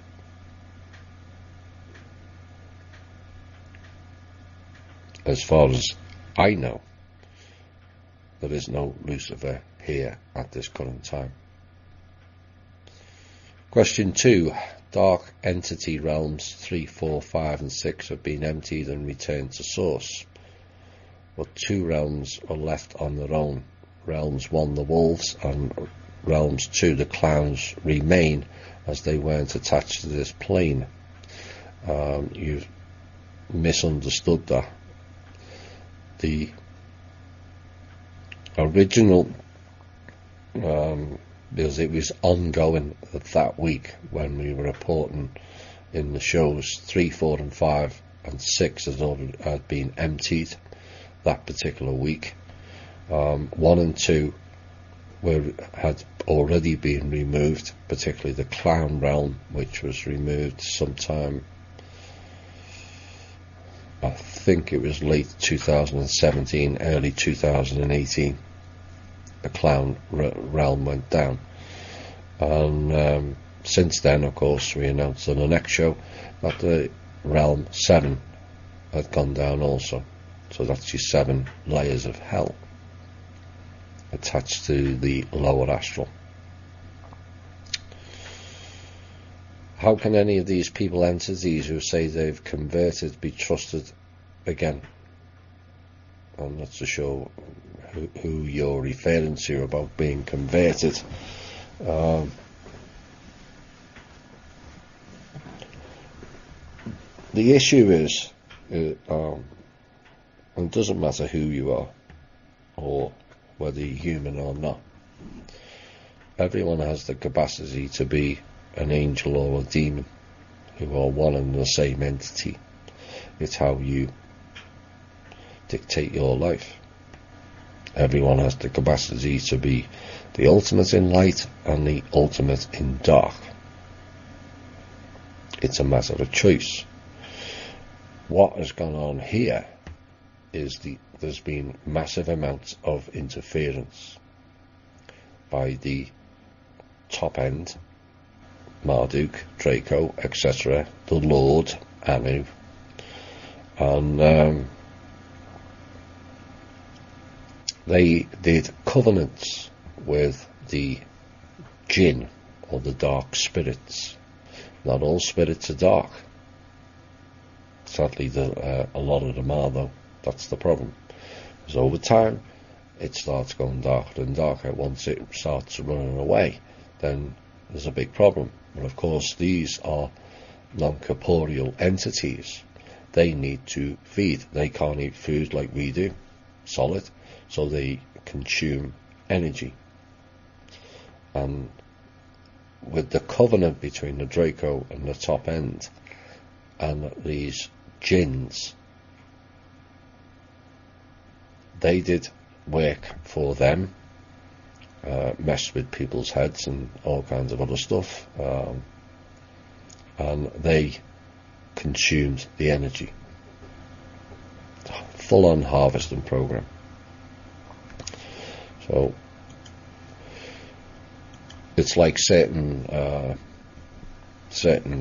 As far as I know, there is no Lucifer here at this current time. Question 2. Dark entity realms 3, 4, 5 and 6 have been emptied and returned to source, but 2 realms are left on their own. Realms 1, the wolves, and realms 2, the clowns, remain as they weren't attached to this plane. You've misunderstood that. The original, because it was ongoing that week when we were reporting in the shows, 3, 4 and 5 and 6 had been emptied that particular week. 1 and 2 had already been removed, particularly the clown realm, which was removed sometime, I think it was late 2017, early 2018. The clown realm went down, and since then, of course, we announced on the next show that the realm 7 had gone down also. So that's your 7 layers of hell attached to the lower astral. How can any of these people, entities who say they've converted, be trusted again? And that's to show who you're referring to about being converted. The issue is, it doesn't matter who you are or whether you're human or not. Everyone has the capacity to be an angel or a demon, who are one and the same entity. It's how you dictate your life. Everyone has the capacity to be the ultimate in light and the ultimate in dark. It's a matter of choice. What has gone on here is there's been massive amounts of interference by the top end, Marduk, Draco, etc., the Lord, Anu, and they did covenants with the jinn, or the dark spirits. Not all spirits are dark. Sadly, a lot of them are, though. That's the problem. Because over time, it starts going darker and darker. Once it starts running away, then there's a big problem. But of course, these are non-corporeal entities. They need to feed. They can't eat food like we do, solid, so they consume energy. And with the covenant between the Draco and the top end and these jinns, they did work for them, messed with people's heads and all kinds of other stuff, and they consumed the energy. Full-on harvesting program. So it's like certain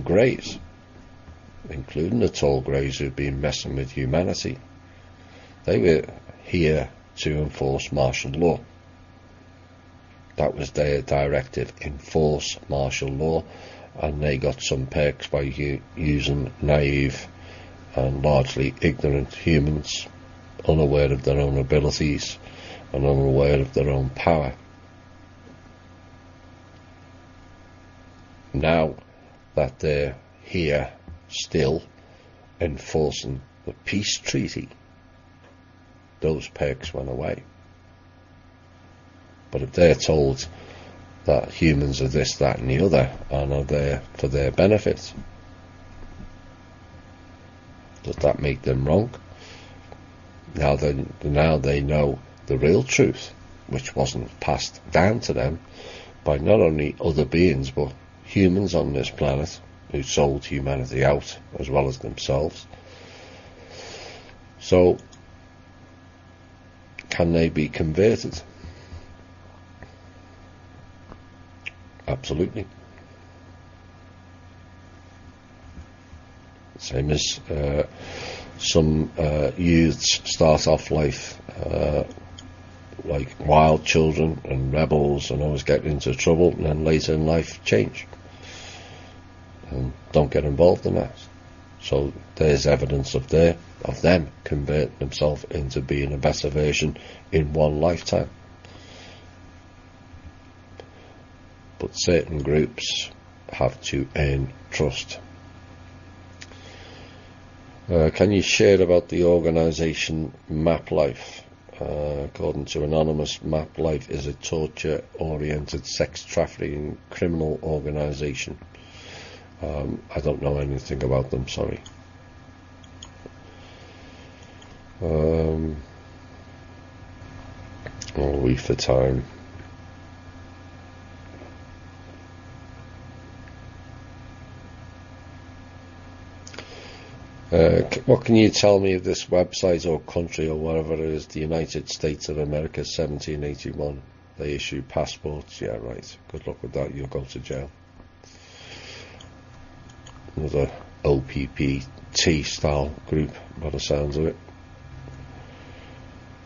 greys, including the tall greys who've been messing with humanity. They were here to enforce martial law. That was their directive: enforce martial law, and they got some perks by using naive and largely ignorant humans, unaware of their own abilities and unaware of their own power. now that they're here still enforcing the peace treaty, those perks went away. But if they're told that humans are this, that and the other, and are there for their benefit, does that make them wrong? Now they know the real truth, which wasn't passed down to them by not only other beings but humans on this planet who sold humanity out as well as themselves. So, can they be converted? Absolutely. Same as some youths start off life like wild children and rebels and always get into trouble, and then later in life change and don't get involved in that. So there's evidence of them converting themselves into being a better version in one lifetime. But certain groups have to earn trust. Can you share about the organisation MapLife? According to Anonymous, MapLife is a torture-oriented sex trafficking criminal organisation. I don't know anything about them, sorry. I'll wait for time. What can you tell me of this website or country or whatever it is, the United States of America, 1781? They issue passports. Yeah, right. Good luck with that. You'll go to jail. Another OPPT style group, by the sounds of it.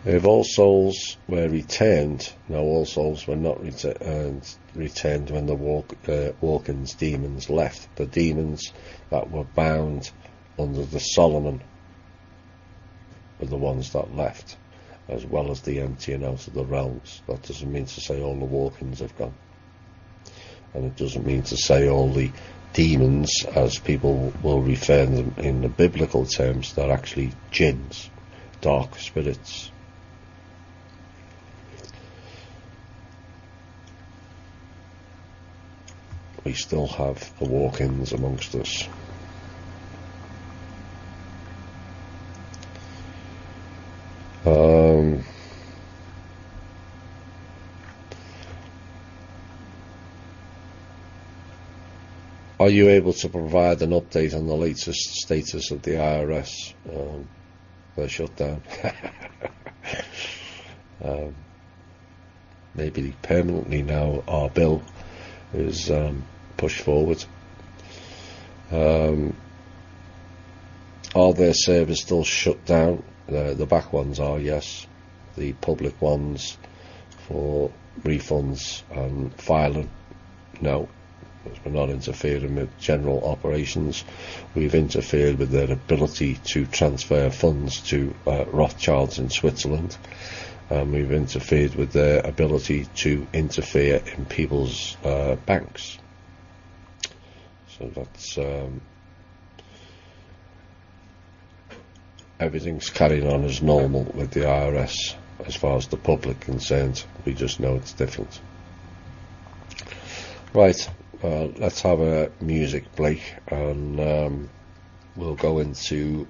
If all souls were returned, no, all souls were not returned when the Walkins demons left. The demons that were bound under the Solomon were the ones that left, as well as the emptying out of the realms. That doesn't mean to say all the Walkins have gone, and it doesn't mean to say all the demons, as people will refer to them in the biblical terms. They're actually jinns, dark spirits. We still have the walk-ins amongst us. Are you able to provide an update on the latest status of the IRS? Their shutdown. Maybe permanently now our bill is pushed forward. Are their servers still shut down? The back ones are, yes. The public ones for refunds and filing, no. We're not interfering with general operations. We've interfered with their ability to transfer funds to Rothschilds in Switzerland. We've interfered with their ability to interfere in people's banks. So that's everything's carrying on as normal with the IRS as far as the public concerned. We just know it's different. Right, let's have a music break, and we'll go into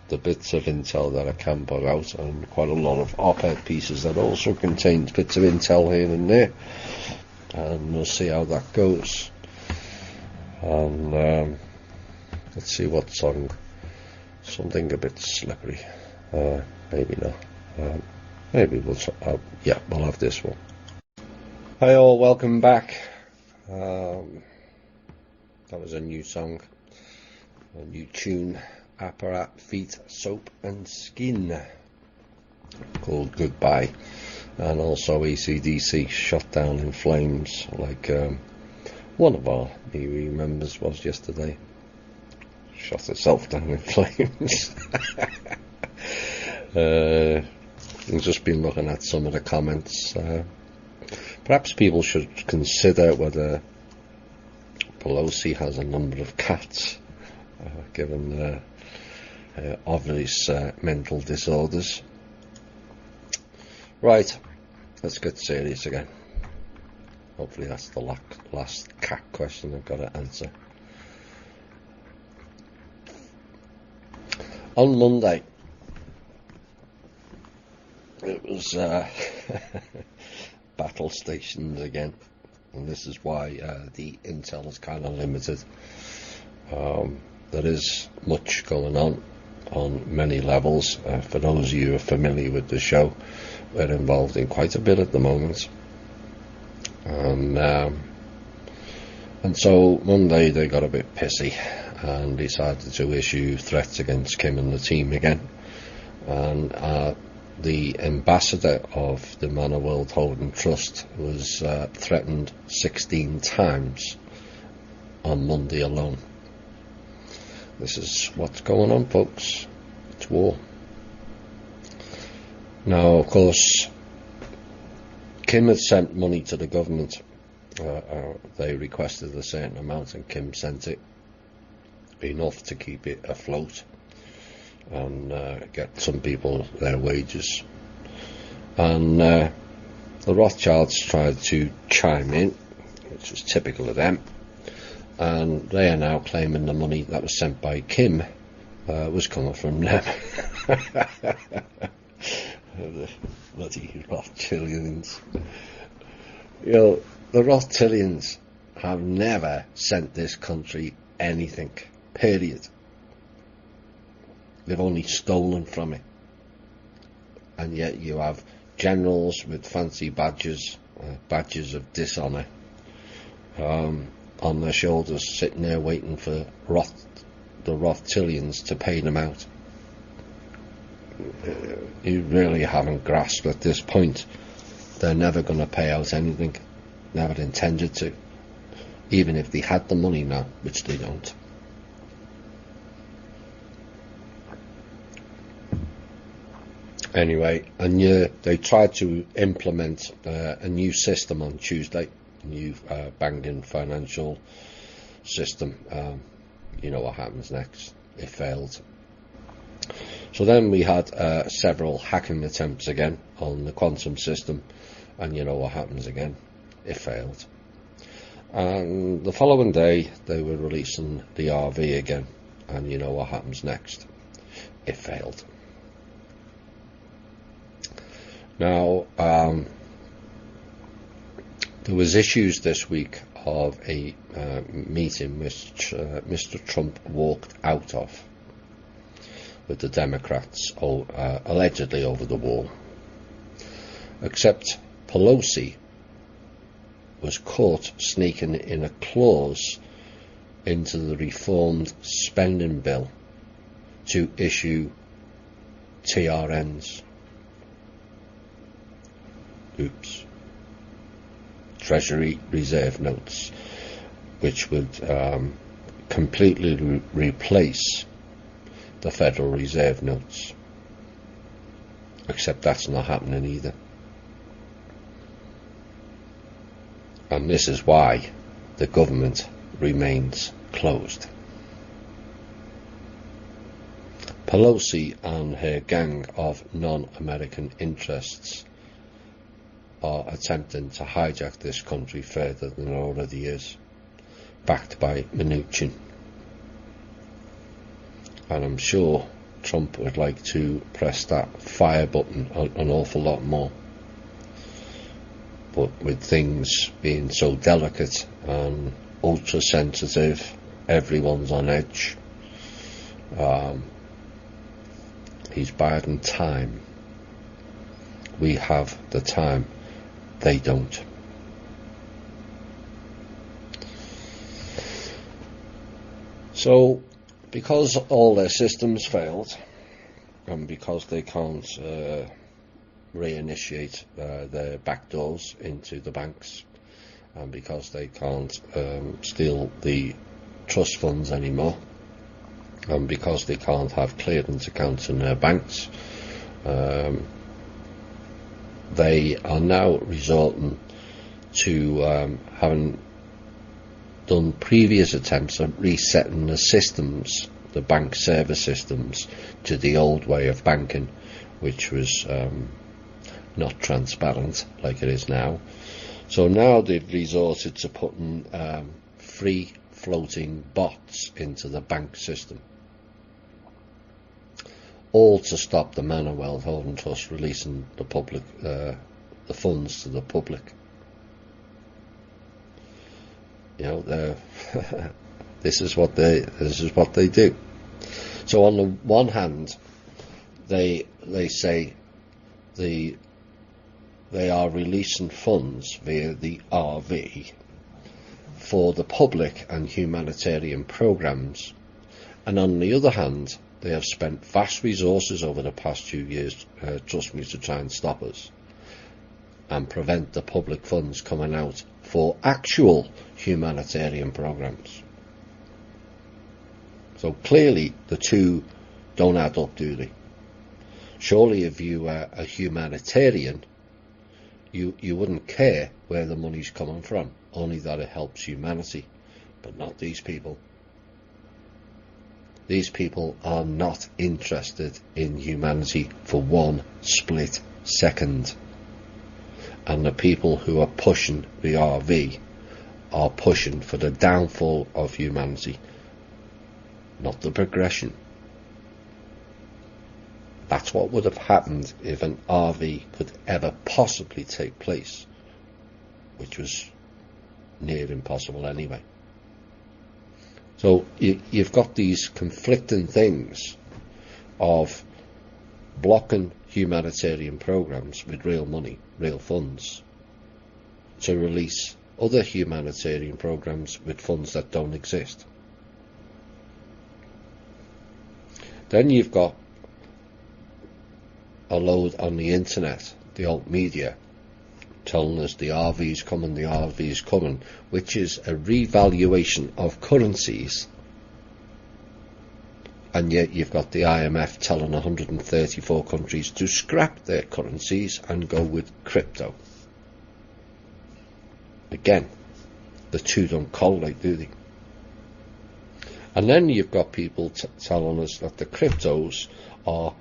the bits of intel that I can put out, and quite a lot of op-ed pieces that also contain bits of intel here and there, and we'll see how that goes. And let's see what song. Something a bit slippery. Maybe not. Maybe we'll have this one. Hi all, welcome back. That was a new song, a new tune. Apparat, Feet, Soap and Skin, called Goodbye, and also AC/DC, Shutdown in Flames, like one of our new members was yesterday. Shot herself down in flames. I've just been looking at some of the comments. Perhaps people should consider whether Pelosi has a number of cats, given her obvious mental disorders. Right, let's get serious again. Hopefully that's the last cat question I've got to answer. On Monday, it was battle stations again, and this is why the intel is kind of limited. There is much going on many levels. For those of you who are familiar with the show, we're involved in quite a bit at the moment, and so Monday they got a bit pissy and decided to issue threats against Kim and the team again, and the ambassador of the Manor World Holding Trust was threatened 16 times on Monday alone. This is what's going on, folks. It's war. Now, of course, Kim had sent money to the government. They requested a certain amount, and Kim sent it, enough to keep it afloat and get some people their wages. And the Rothschilds tried to chime in, which is typical of them, and they are now claiming the money that was sent by Kim was coming from them. The bloody Rothschildians. You know, the Rothschildians have never sent this country anything, period. They've only stolen from it. And yet you have generals with fancy badges, badges of dishonour, on their shoulders, sitting there waiting for the Rothschildians to pay them out. You really haven't grasped at this point. They're never going to pay out anything, never intended to, even if they had the money now, which they don't. Anyway, and they tried to implement a new system on Tuesday, a new banking financial system. You know what happens next. It failed. So then we had several hacking attempts again on the quantum system, and you know what happens again. It failed. And the following day they were releasing the RV again, and you know what happens next. It failed. Now, there was issues this week of a meeting which Mr. Trump walked out of with the Democrats, allegedly over the wall. Except Pelosi was caught sneaking in a clause into the reformed spending bill to issue TRNs. Oops. Treasury Reserve Notes, which would completely replace the Federal Reserve Notes. Except that's not happening either. And this is why the government remains closed. Pelosi and her gang of non-American interests are attempting to hijack this country further than it already is, backed by Mnuchin. And I'm sure Trump would like to press that fire button an awful lot more. But with things being so delicate and ultra sensitive, everyone's on edge. He's biding time. We have the time. They don't. So, because all their systems failed, and because they can't reinitiate their backdoors into the banks, and because they can't steal the trust funds anymore, and because they can't have clearance accounts in their banks, they are now resorting to having done previous attempts at resetting the systems, the bank service systems, to the old way of banking, which was not transparent like it is now. So now they've resorted to putting free floating bots into the bank system, all to stop the Manor Wealth Holding Trust releasing the public the funds to the public. You know, this is what they do. So on the one hand, they say they are releasing funds via the RV for the public and humanitarian programs, and on the other hand, they have spent vast resources over the past few years, trust me, to try and stop us and prevent the public funds coming out for actual humanitarian programs. So clearly the two don't add up, do they? Surely if you were a humanitarian, you wouldn't care where the money's coming from, only that it helps humanity, but not these people. These people are not interested in humanity for one split second. And the people who are pushing the RV are pushing for the downfall of humanity, not the progression. That's what would have happened if an RV could ever possibly take place, which was near impossible anyway. So you've got these conflicting things of blocking humanitarian programs with real money, real funds, to release other humanitarian programs with funds that don't exist. Then you've got a load on the internet, the alt media, telling us the RV's coming, which is a revaluation of currencies. And yet you've got the IMF telling 134 countries to scrap their currencies and go with crypto. Again, the two don't correlate, do they? And then you've got people telling us that the cryptos are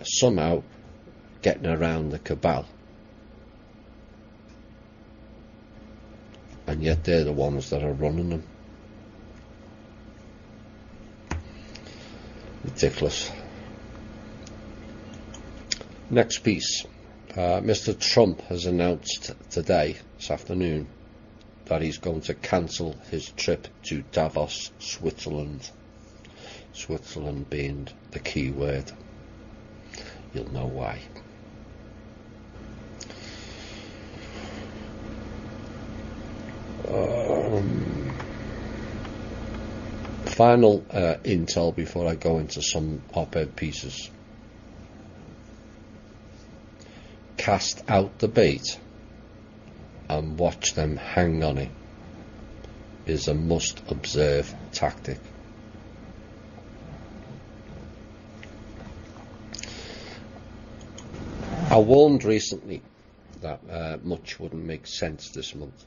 somehow getting around the cabal. And yet they're the ones that are running them. Ridiculous. Next piece. Mr. Trump has announced today, this afternoon, that he's going to cancel his trip to Davos, Switzerland. Switzerland being the key word. You'll know why. Final intel before I go into some op-ed pieces. Cast out the bait and watch them hang on it is a must-observe tactic. I warned recently that much wouldn't make sense this month,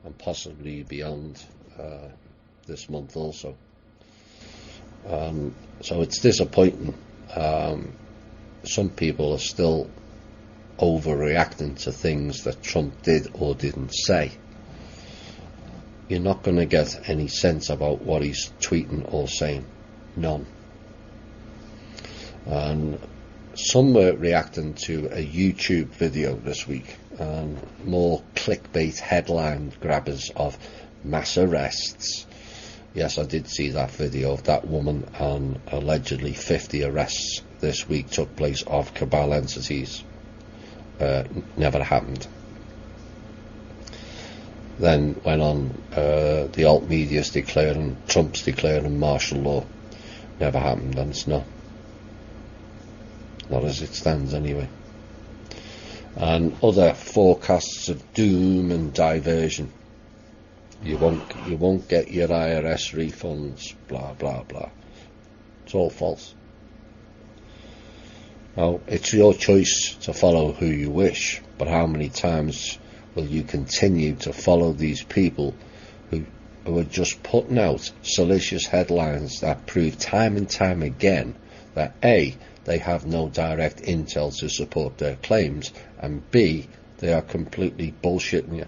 and possibly beyond this month also. So it's disappointing. Some people are still overreacting to things that Trump did or didn't say. You're not going to get any sense about what he's tweeting or saying. None. And some were reacting to a YouTube video this week, and more clickbait headline grabbers of mass arrests. Yes, I did see that video of that woman, and allegedly 50 arrests this week took place of cabal entities. Never happened. Then went on the alt media's declaring, Trump's declaring martial law. Never happened, and it's not as it stands anyway. And other forecasts of doom and diversion. You won't get your IRS refunds, blah blah blah. It's all false. Now, it's your choice to follow who you wish, but how many times will you continue to follow these people who are just putting out salacious headlines that prove time and time again that A, they have no direct intel to support their claims, and B, they are completely bullshitting you.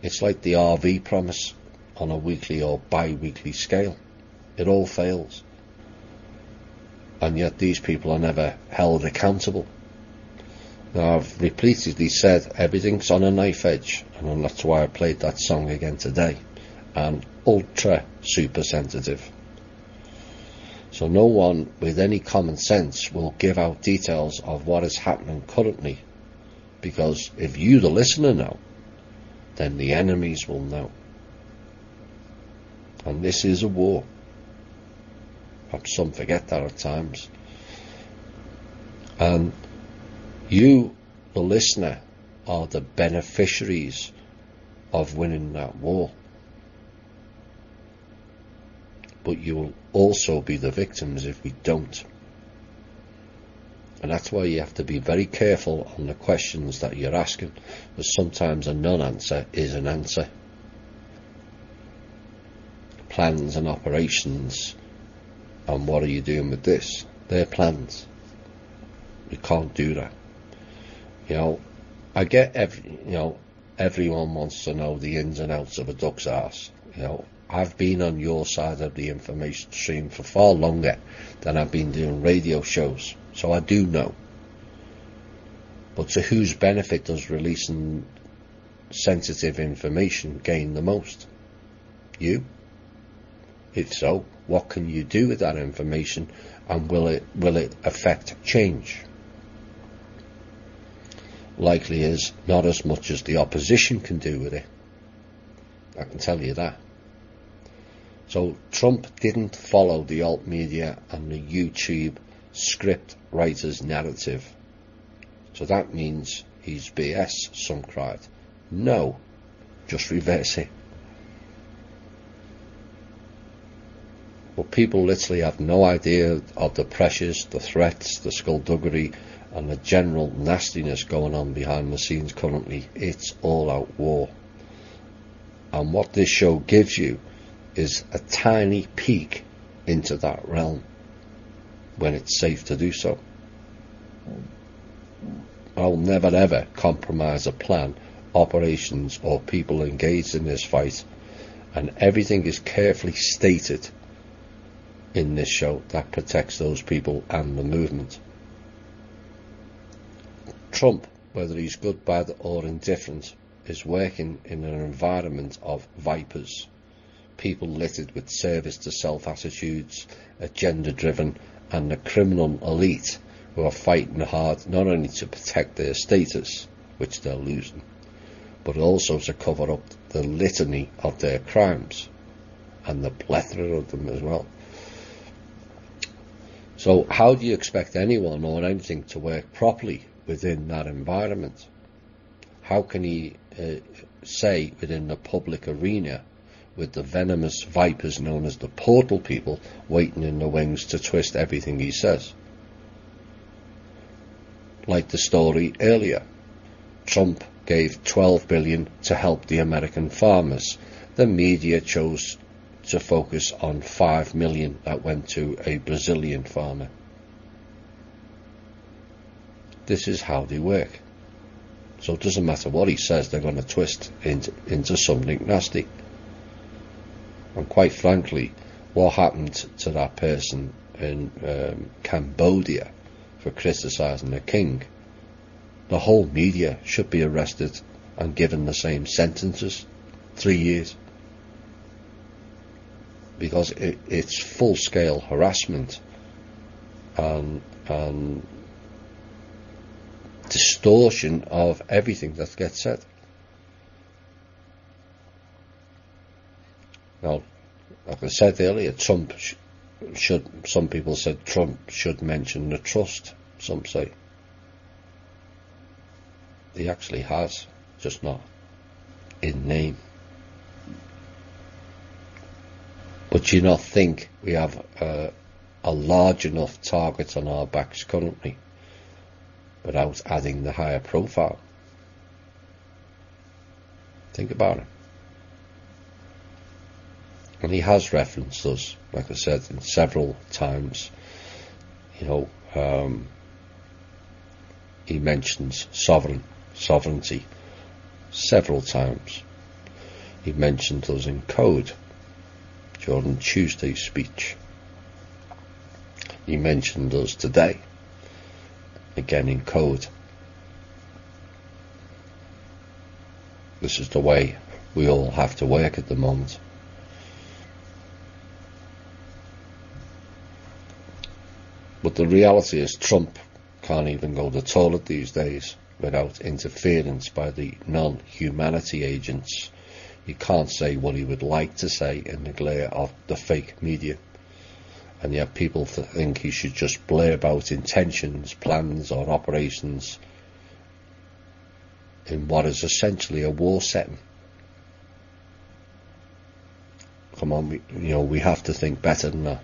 It's like the RV promise on a weekly or bi-weekly scale. It all fails. And yet these people are never held accountable. Now, I've repeatedly said everything's on a knife edge, and that's why I played that song again today. And ultra super sensitive. So no one with any common sense will give out details of what is happening currently, because if you, the listener, know, then the enemies will know. And this is a war. Perhaps some forget that at times. And you, the listener, are the beneficiaries of winning that war. But you will also be the victims if we don't. And that's why you have to be very careful on the questions that you're asking, because sometimes a non-answer is an answer. Plans and operations, and what are you doing with this? They're plans. You can't do that. I get everyone wants to know the ins and outs of a duck's arse. I've been on your side of the information stream for far longer than I've been doing radio shows, so I do know. But to whose benefit does releasing sensitive information gain the most? You? If so, what can you do with that information, and will it affect change? Likely is not as much as the opposition can do with it. I can tell you that. So Trump didn't follow the alt media and the YouTube script writer's narrative. So that means he's BS, some cried. No, just reverse it. But people literally have no idea of the pressures, the threats, the skullduggery, and the general nastiness going on behind the scenes currently. It's all out war. And what this show gives you is a tiny peek into that realm when it's safe to do so. I'll never ever compromise a plan, operations, or people engaged in this fight, and everything is carefully stated in this show that protects those people and the movement. Trump, whether he's good, bad, or indifferent, is working in an environment of vipers, people littered with service to self attitudes, agenda driven, and the criminal elite who are fighting hard not only to protect their status, which they're losing, but also to cover up the litany of their crimes, and the plethora of them as well. So how do you expect anyone or anything to work properly within that environment? How can he say within the public arena, with the venomous vipers known as the portal people waiting in the wings to twist everything he says? Like the story earlier, Trump gave $12 billion to help the American farmers. The media chose to focus on $5 million that went to a Brazilian farmer. This is how they work. So it doesn't matter what he says, they're going to twist into something nasty. And quite frankly, what happened to that person in Cambodia for criticising the king, the whole media should be arrested and given the same sentences, 3 years. Because it's full-scale harassment and distortion of everything that gets said. Now, like I said earlier, Trump should, some people said Trump should mention the trust, some say. He actually has, just not in name. But do you not think we have a large enough target on our backs currently without adding the higher profile? Think about it. And he has referenced us, like I said, in several times. He mentions sovereignty several times. He mentioned us in code during Tuesday's speech. He mentioned us today, again in code. This is the way we all have to work at the moment. But the reality is Trump can't even go to the toilet these days without interference by the non-humanity agents. He can't say what he would like to say in the glare of the fake media. And yet people think he should just blare about intentions, plans or operations in what is essentially a war setting. Come on, we have to think better than that.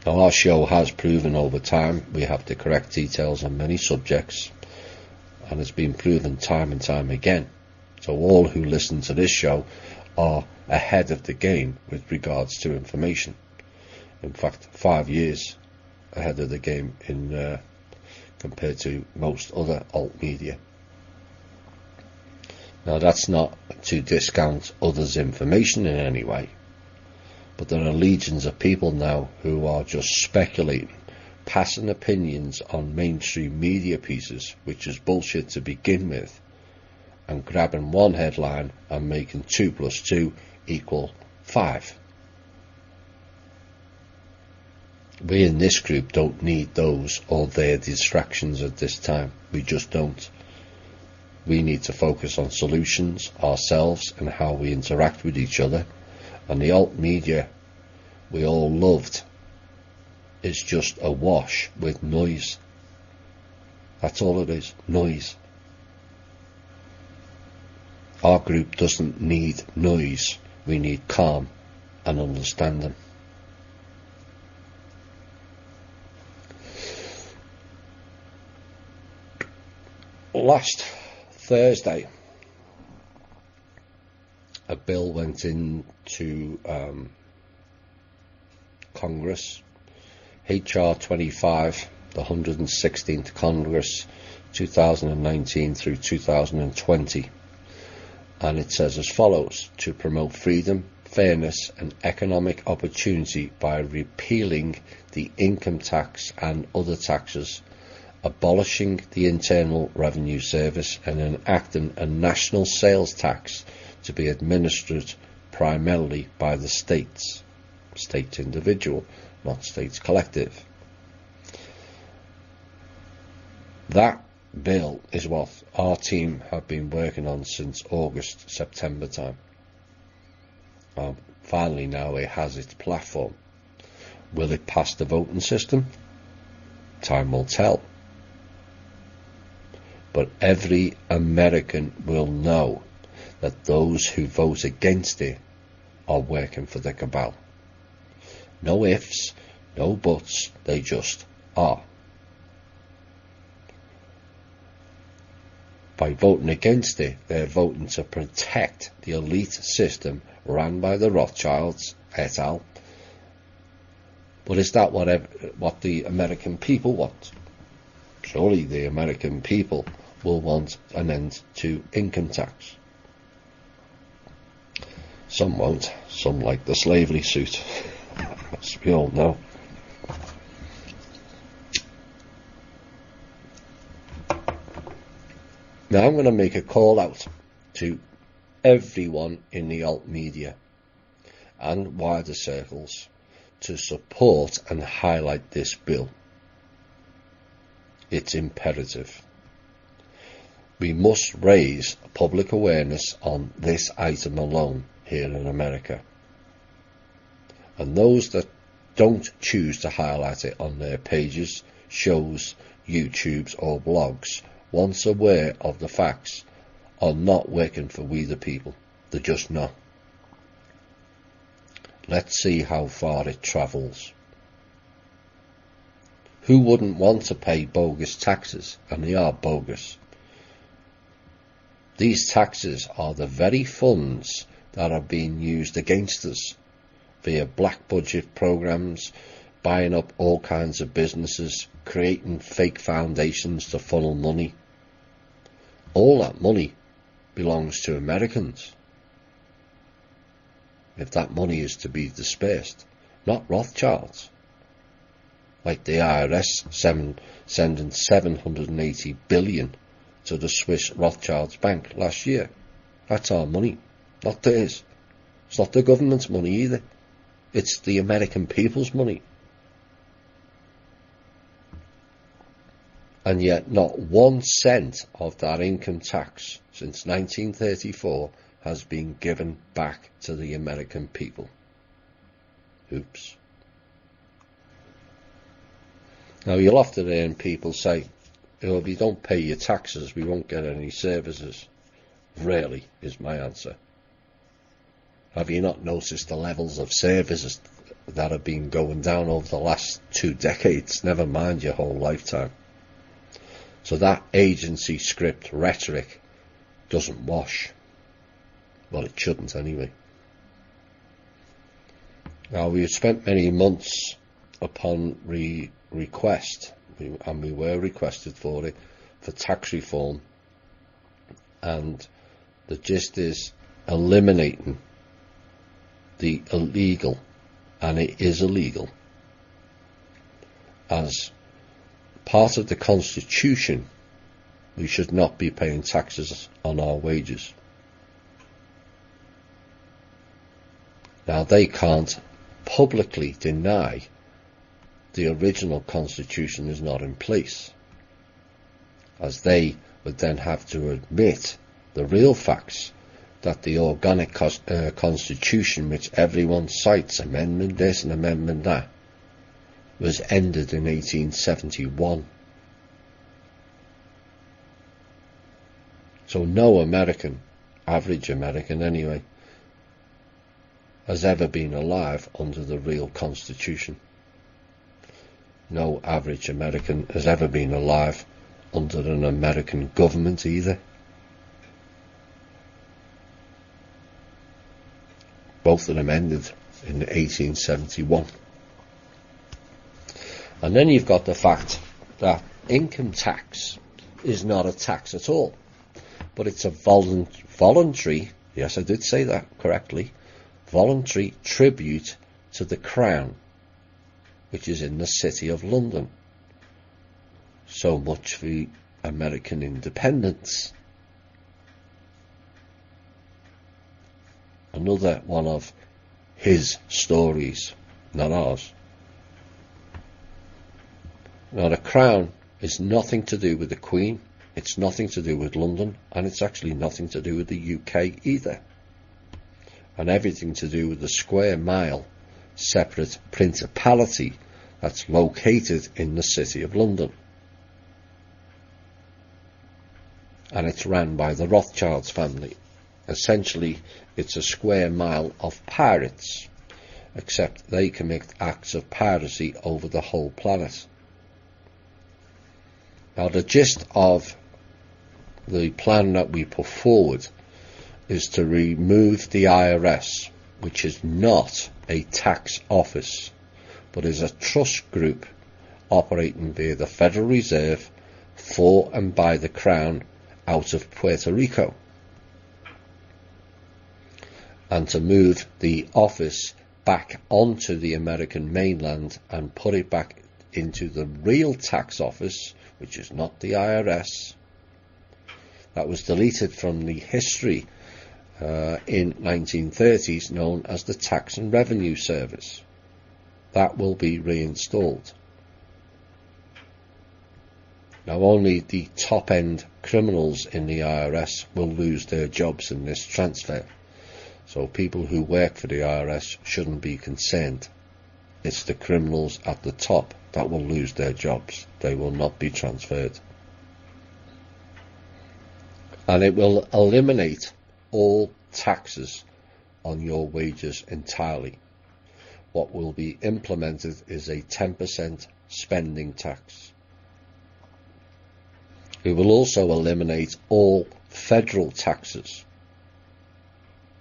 Now, our show has proven over time we have the correct details on many subjects, and it's been proven time and time again. So all who listen to this show are ahead of the game with regards to information. In fact, 5 years ahead of the game compared to most other alt media. Now, that's not to discount others' information in any way, but there are legions of people now who are just speculating, passing opinions on mainstream media pieces, which is bullshit to begin with, and grabbing one headline and making 2 + 2 = 5. We in this group don't need those or their distractions at this time. We just don't. We need to focus on solutions, ourselves, and how we interact with each other. And the alt media we all loved is just awash with noise. That's all it is, noise. Our group doesn't need noise. We need calm and understanding. Last Thursday, a bill went into Congress, HR 25, the 116th Congress, 2019 through 2020, and it says as follows: to promote freedom, fairness and economic opportunity by repealing the income tax and other taxes, abolishing the Internal Revenue Service and enacting a national sales tax to be administered primarily by the states individual, not states collective. That bill is what our team have been working on since August, September time. Finally now it has its platform. Will it pass the voting system? Time will tell. But every American will know that those who vote against it are working for the cabal. No ifs, no buts, they just are. By voting against it, they're voting to protect the elite system ran by the Rothschilds et al. But is that what the American people want? Surely the American people will want an end to income tax. Some won't. Some like the slavery suit, as we all know. Now I'm going to make a call out to everyone in the alt media and wider circles to support and highlight this bill. It's imperative. We must raise public awareness on this item alone here in America. And those that don't choose to highlight it on their pages, shows, YouTubes or blogs, once aware of the facts, are not working for we the people. They're just not. Let's see how far it travels. Who wouldn't want to pay bogus taxes? And they are bogus. These taxes are the very funds that are being used against us via black budget programs, buying up all kinds of businesses, creating fake foundations to funnel money. All that money belongs to Americans, if that money is to be dispersed, not Rothschilds. Like the IRS sending 780 billion to the Swiss Rothschilds bank last year. That's our money, not theirs. It's not the government's money either. It's the American people's money. And yet not 1 cent of that income tax since 1934 has been given back to the American people. Oops. Now you'll often hear people say, oh, if you don't pay your taxes, we won't get any services. Really, is my answer. Have you not noticed the levels of services that have been going down over the last 2 decades, never mind your whole lifetime? So that agency script rhetoric doesn't wash. Well, it shouldn't anyway. Now, we've spent many months upon request, and we were requested for it, for tax reform, and the gist is eliminating the illegal, and it is illegal, as part of the Constitution. We should not be paying taxes on our wages. Now, they can't publicly deny the original Constitution is not in place, as they would then have to admit the real facts, that the organic Constitution, which everyone cites, amendment this and amendment that, was ended in 1871. So no American, average American anyway, has ever been alive under the real Constitution. No average American has ever been alive under an American government either. Both of them ended in 1871. And then you've got the fact that income tax is not a tax at all, but it's a voluntary, yes, I did say that correctly, voluntary tribute to the Crown, which is in the City of London. So much for American independence. Another one of his stories, not ours. Now, the Crown is nothing to do with the Queen, it's nothing to do with London, and it's actually nothing to do with the UK either. And everything to do with the square mile separate principality that's located in the City of London. And it's run by the Rothschilds family. Essentially, it's a square mile of pirates, except they commit acts of piracy over the whole planet. Now, the gist of the plan that we put forward is to remove the IRS, which is not a tax office, but is a trust group operating via the Federal Reserve for and by the Crown out of Puerto Rico, and to move the office back onto the American mainland and put it back into the real tax office, which is not the IRS, that was deleted from the history in 1930s, known as the Tax and Revenue Service. That will be reinstalled. Now, only the top-end criminals in the IRS will lose their jobs in this transfer. So people who work for the IRS shouldn't be concerned. It's the criminals at the top that will lose their jobs. They will not be transferred. And it will eliminate all taxes on your wages entirely. What will be implemented is a 10% spending tax. It will also eliminate all federal taxes.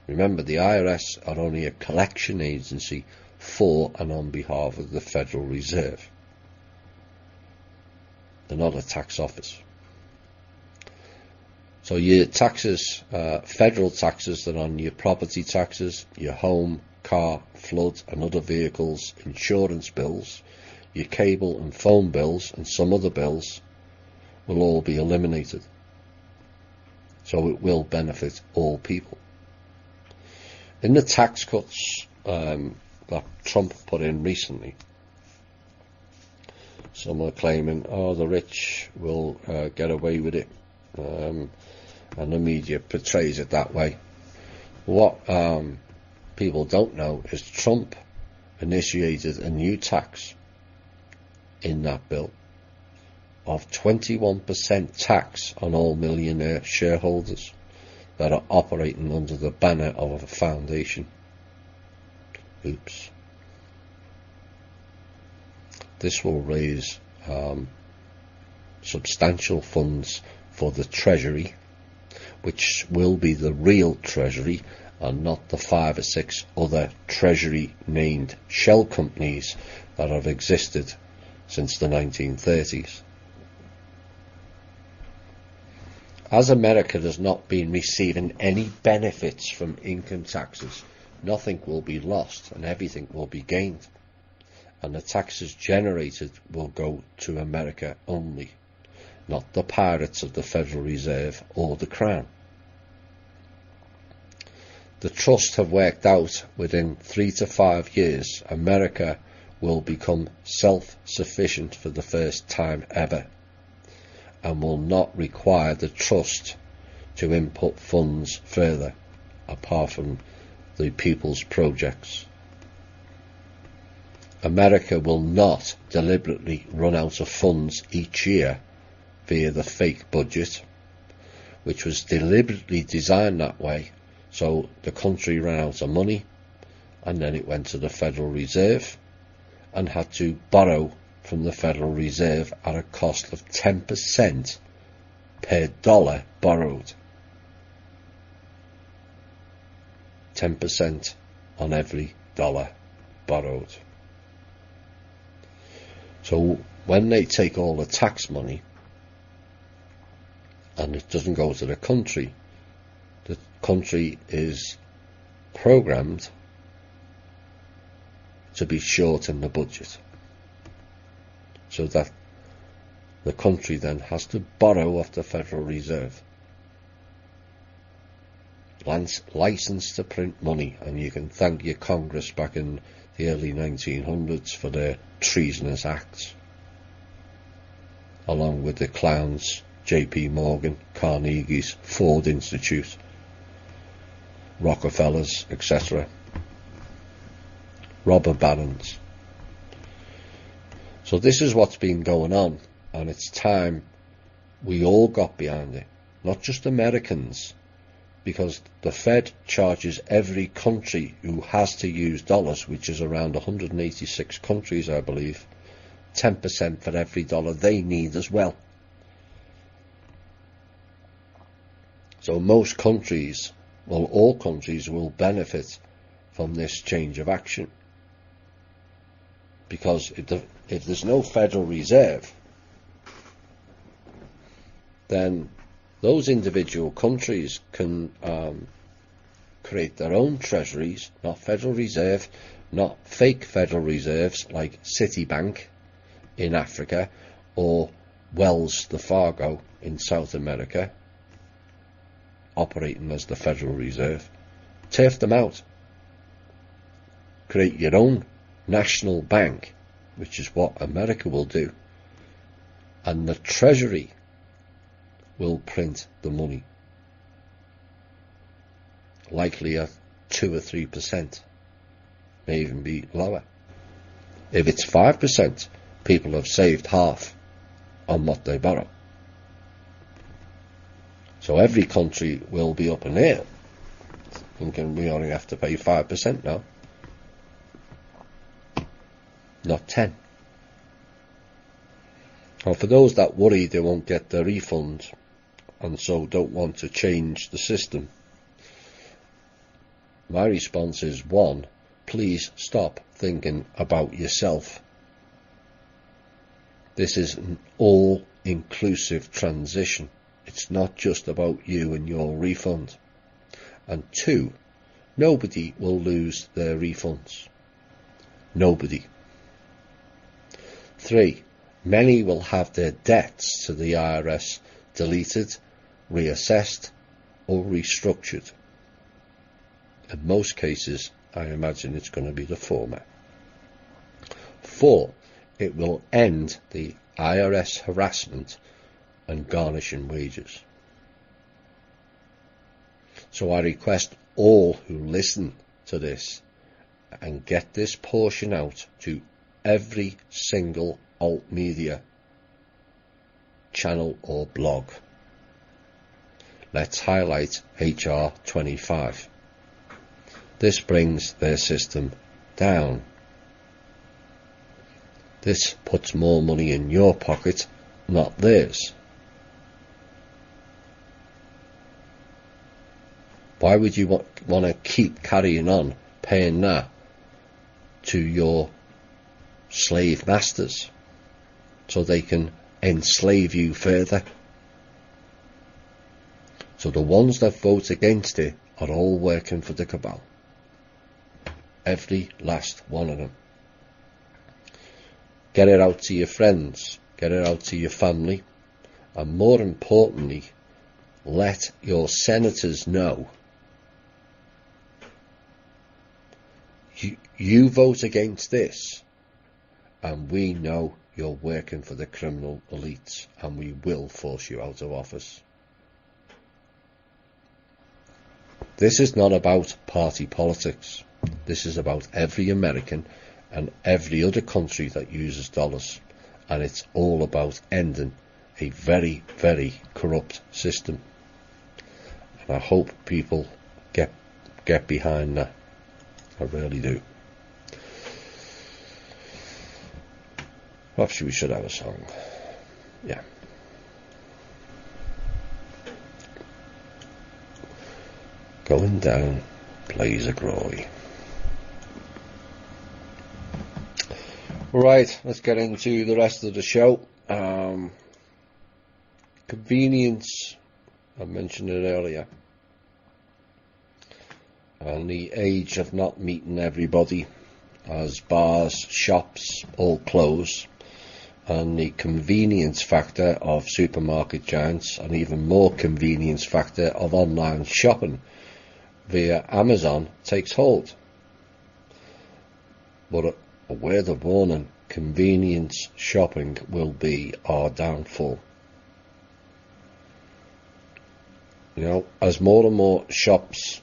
Remember, the IRS are only a collection agency for and on behalf of the Federal Reserve. They're not a tax office. So your taxes, federal taxes, that are on your property taxes, your home, car, flood and other vehicles, insurance bills, your cable and phone bills and some other bills will all be eliminated. So it will benefit all people. In the tax cuts that Trump put in recently, some are claiming, oh, the rich will get away with it, and the media portrays it that way. What people don't know is Trump initiated a new tax in that bill of 21% tax on all millionaire shareholders that are operating under the banner of a foundation. Oops. This will raise substantial funds for the Treasury, which will be the real Treasury and not the 5 or 6 other Treasury named shell companies that have existed since the 1930s. As America has not been receiving any benefits from income taxes, nothing will be lost and everything will be gained. And the taxes generated will go to America only, not the pirates of the Federal Reserve or the Crown. The trust have worked out within 3 to 5 years, America will become self-sufficient for the first time ever, and will not require the trust to input funds further, apart from the people's projects. America will not deliberately run out of funds each year via the fake budget, which was deliberately designed that way, so the country ran out of money, and then it went to the Federal Reserve and had to borrow from the Federal Reserve at a cost of 10% per dollar borrowed. 10% on every dollar borrowed. So when they take all the tax money and it doesn't go to the country is programmed to be short in the budget, so that the country then has to borrow off the Federal Reserve, licensed to print money, and you can thank your Congress back in the early 1900s for their treasonous acts, along with the clowns J.P. Morgan, Carnegie's, Ford Institute, Rockefellers, etc., robber barons. So this is what's been going on, and it's time we all got behind it, not just Americans, because the Fed charges every country who has to use dollars, which is around 186 countries, I believe, 10% for every dollar they need as well. So most countries, well, all countries will benefit from this change of action, because if there's no Federal Reserve, then those individual countries can create their own treasuries, not Federal Reserve, not fake Federal Reserves like Citibank in Africa or Wells the Fargo in South America, operating as the Federal Reserve. Turf them out. Create your own national bank, which is what America will do, and the Treasury will print the money, likely at 2 or 3%, may even be lower. If it's 5%, people have saved half on what they borrow. So every country will be up in the air, thinking we only have to pay 5% now, not 10. Well, for those that worry they won't get the refund, and so don't want to change the system. My response is, one, please stop thinking about yourself. This is an all-inclusive transition. It's not just about you and your refund. And two, nobody will lose their refunds. Nobody. Three, many will have their debts to the IRS deleted, reassessed, or restructured. In most cases, I imagine it's going to be the former. Four, it will end the IRS harassment and garnishing wages. So I request all who listen to this and get this portion out to every single alt media channel or blog. Let's highlight HR 25. This brings their system down. This puts more money in your pocket, not theirs. Why would you want to keep carrying on paying that to your slave masters so they can enslave you further? So the ones that vote against it are all working for the cabal. Every last one of them. Get it out to your friends, get it out to your family, and more importantly, let your senators know. You vote against this, and we know you're working for the criminal elites, and we will force you out of office. This is not about party politics. This is about every American and every other country that uses dollars, and it's all about ending a very, very corrupt system. And I hope people get behind that. I really do. Perhaps we should have a song. Yeah. Going down, plays a glory. Right, let's get into the rest of the show. Convenience, I mentioned it earlier, and the age of not meeting everybody as bars, shops all close, and the convenience factor of supermarket giants, and even more convenience factor of online shopping via Amazon takes hold. But a word of warning, convenience shopping will be our downfall. You know, as more and more shops,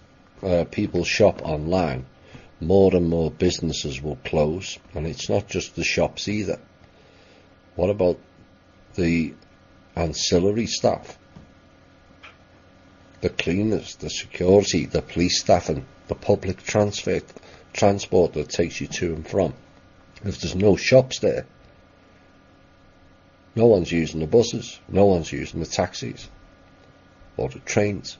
people shop online, more and more businesses will close, and it's not just the shops either. What about the ancillary staff? The cleaners, the security, the police staffing, the public transport that takes you to and from. If there's no shops there, no one's using the buses, no one's using the taxis or the trains.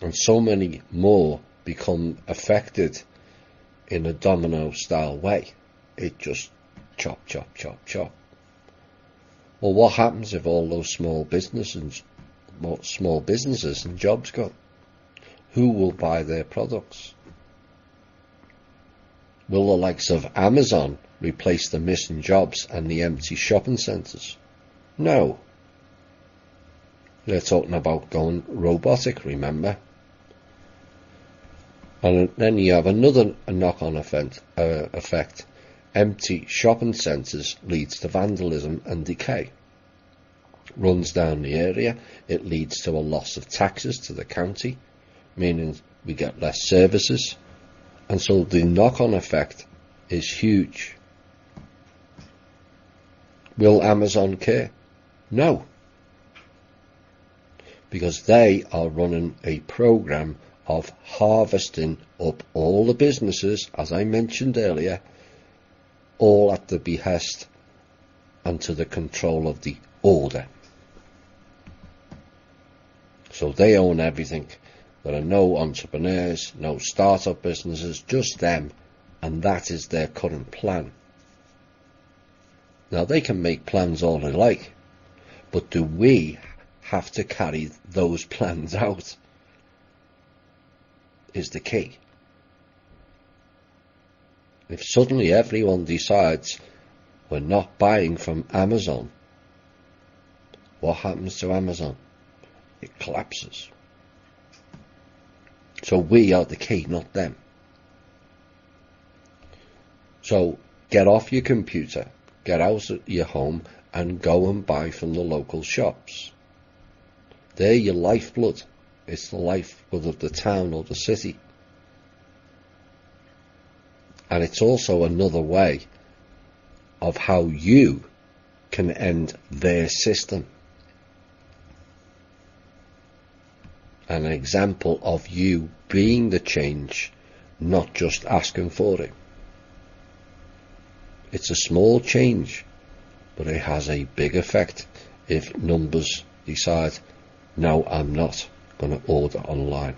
And so many more become affected in a domino style way. It just chop, chop, chop, chop. Well, what happens if all those small businesses and jobs go? Who will buy their products? Will the likes of Amazon replace the missing jobs and the empty shopping centres? No. They're talking about going robotic, remember? And then you have another knock-on effect. Empty shopping centres leads to vandalism and decay. Runs down the area, it leads to a loss of taxes to the county, meaning we get less services. And so the knock-on effect is huge. Will Amazon care? No. Because they are running a program of harvesting up all the businesses, as I mentioned earlier, all at the behest and to the control of the order. So they own everything. There are no entrepreneurs, no startup businesses, just them, and that is their current plan. Now they can make plans all they like, but do we have to carry those plans out? Is the key. If suddenly everyone decides we're not buying from Amazon, what happens to Amazon? It collapses. So we are the key, not them. So get off your computer, get out of your home and go and buy from the local shops. They're your lifeblood. It's the lifeblood of the town or the city. And it's also another way of how you can end their system. An example of you being the change, not just asking for it. It's a small change, but it has a big effect if numbers decide, no, I'm not going to order online.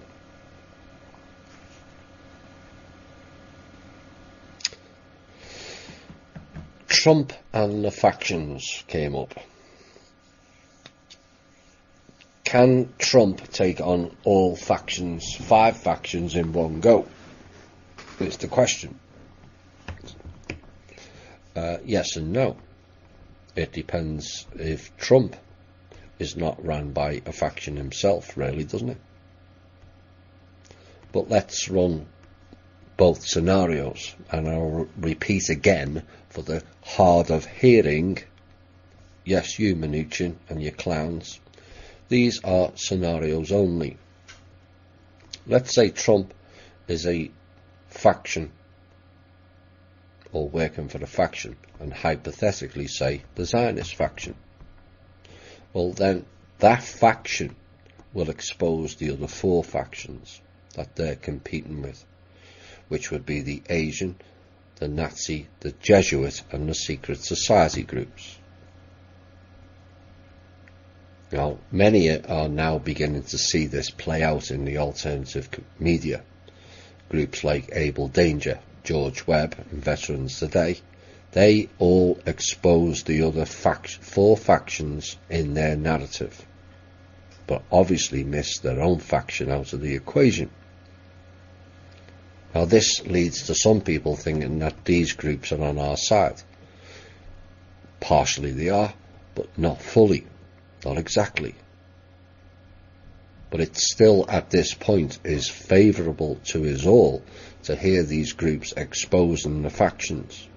Trump and the factions came up. Can Trump take on all factions, 5 factions in one go? It's the question. Yes and no. It depends if Trump is not run by a faction himself, really, doesn't it? But let's run both scenarios, and I'll repeat again for the hard of hearing. Yes, you Mnuchin and your clowns. These are scenarios only. Let's say Trump is a faction, or working for a faction, and hypothetically say the Zionist faction. Well, then that faction will expose the other 4 factions that they're competing with, which would be the Asian, the Nazi, the Jesuit, and the secret society groups. Now, many are now beginning to see this play out in the alternative media. Groups like Able Danger, George Webb, and Veterans Today, they all expose the other 4 factions in their narrative, but obviously miss their own faction out of the equation. Now this leads to some people thinking that these groups are on our side. Partially they are, but not fully, not exactly. But it still at this point is favourable to us all to hear these groups exposing the factions,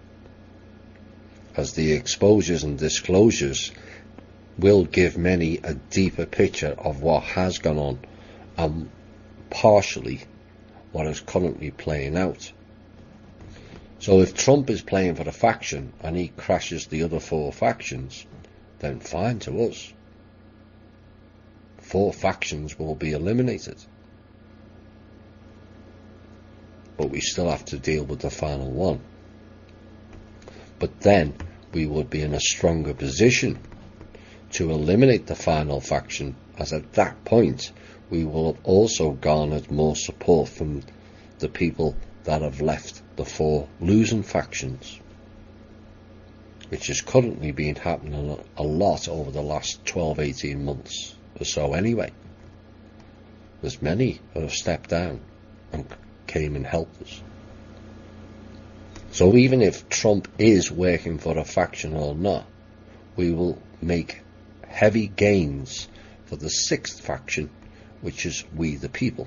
as the exposures and disclosures will give many a deeper picture of what has gone on and partially what is currently playing out. So if Trump is playing for a faction and he crashes the other 4 factions, then fine to us. 4 factions will be eliminated. But we still have to deal with the final one. But then we would be in a stronger position to eliminate the final faction, as at that point we will have also garnered more support from the people that have left the 4 losing factions, which is currently been happening a lot over the last 12-18 months or so anyway. There's many that have stepped down and came and helped us. So even if Trump is working for a faction or not, we will make heavy gains for the 6th faction, which is we the people.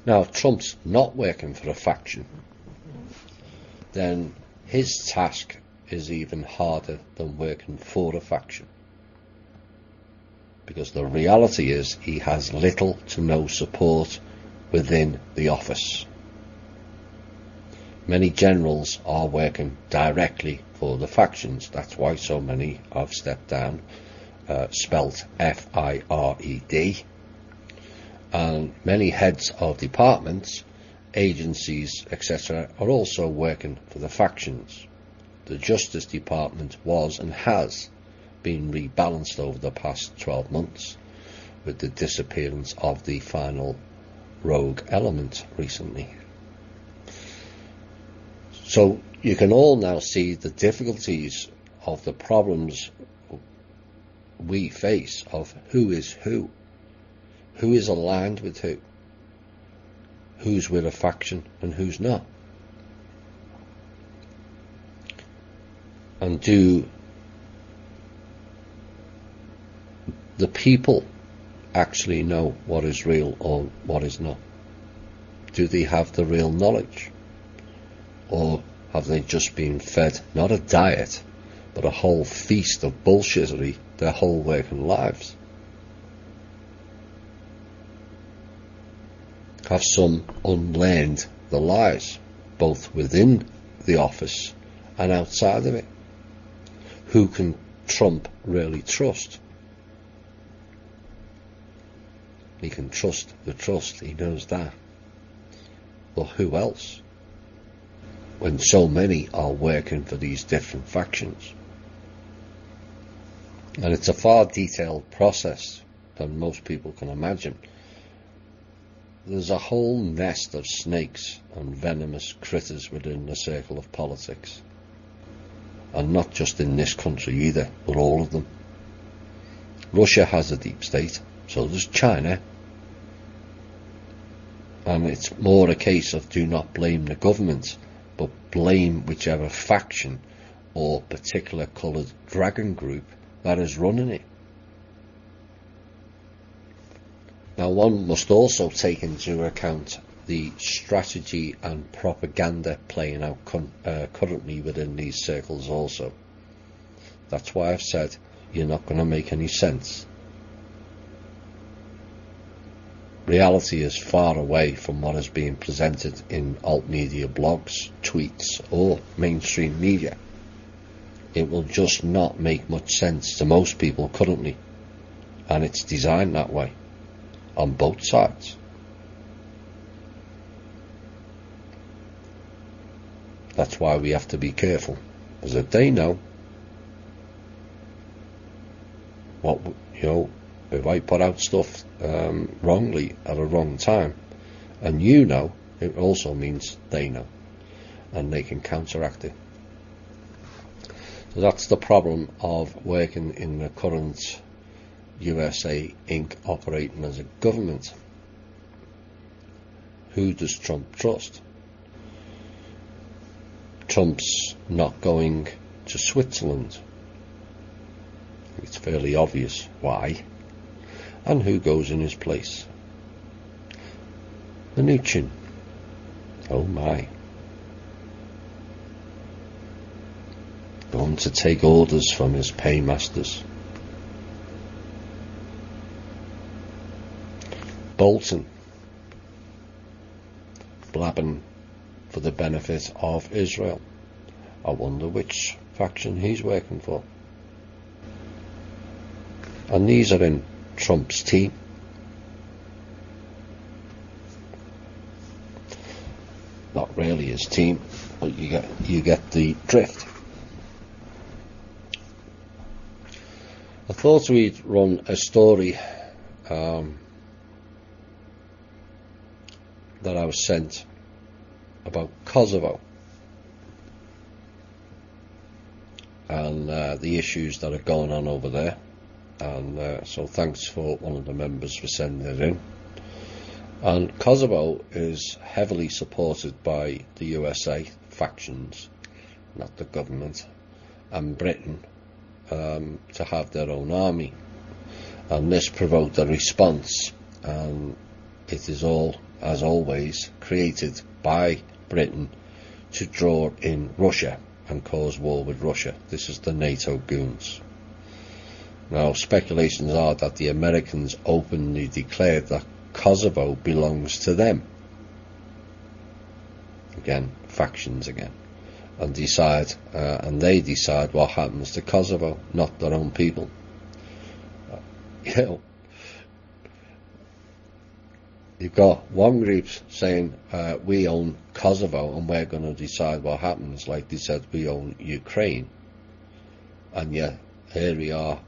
Now, if Trump's not working for a faction, then his task is even harder than working for a faction. Because the reality is he has little to no support within the office. Many generals are working directly for the factions. That's why so many have stepped down, spelt F-I-R-E-D. And many heads of departments, agencies, etc. are also working for the factions. The Justice Department was and has been rebalanced over the past 12 months with the disappearance of the final rogue element recently. So you can all now see the difficulties of the problems we face of who is aligned with who's with a faction and who's not. And do the people actually know what is real or what is not? Do they have the real knowledge? Or have they just been fed not a diet but a whole feast of bullshittery their whole working lives? Have some unlearned the lies, both within the office and outside of it? Who can Trump really trust? He can trust the trust, he knows that. But who else? When so many are working for these different factions. And it's a far detailed process than most people can imagine. There's a whole nest of snakes and venomous critters within the circle of politics. And not just in this country either, but all of them. Russia has a deep state, so does China. And it's more a case of do not blame the government, but blame whichever faction or particular coloured dragon group that is running it. Now, one must also take into account the strategy and propaganda playing out currently within these circles also. That's why I've said you're not going to make any sense. Reality is far away from what is being presented in alt media blogs, tweets or mainstream media. It will just not make much sense to most people currently, and it's designed that way on both sides. That's why we have to be careful, because if they know what, if I put out stuff wrongly at a wrong time, and it also means they know, and they can counteract it. So that's the problem of working in the current USA Inc. operating as a government. Who does Trump trust? Trump's not going to Switzerland. It's fairly obvious why. And who goes in his place? Mnuchin. Oh my. Going to take orders from his paymasters. Bolton. Blabbing for the benefit of Israel. I wonder which faction he's working for. And these are in Trump's team. Not really his team, but you get the drift. I thought we'd run a story that I was sent about Kosovo and the issues that are going on over there, and so thanks for one of the members for sending it in. And Kosovo is heavily supported by the USA factions, not the government, and Britain, to have their own army, and this provoked a response, and it is all, as always, created by Britain to draw in Russia and cause war with Russia. This is the NATO goons. Now, speculations are that the Americans openly declared that Kosovo belongs to them. Again, factions again. And they decide what happens to Kosovo, not their own people. You've got one group saying we own Kosovo and we're going to decide what happens, like they said we own Ukraine, and yet here we are,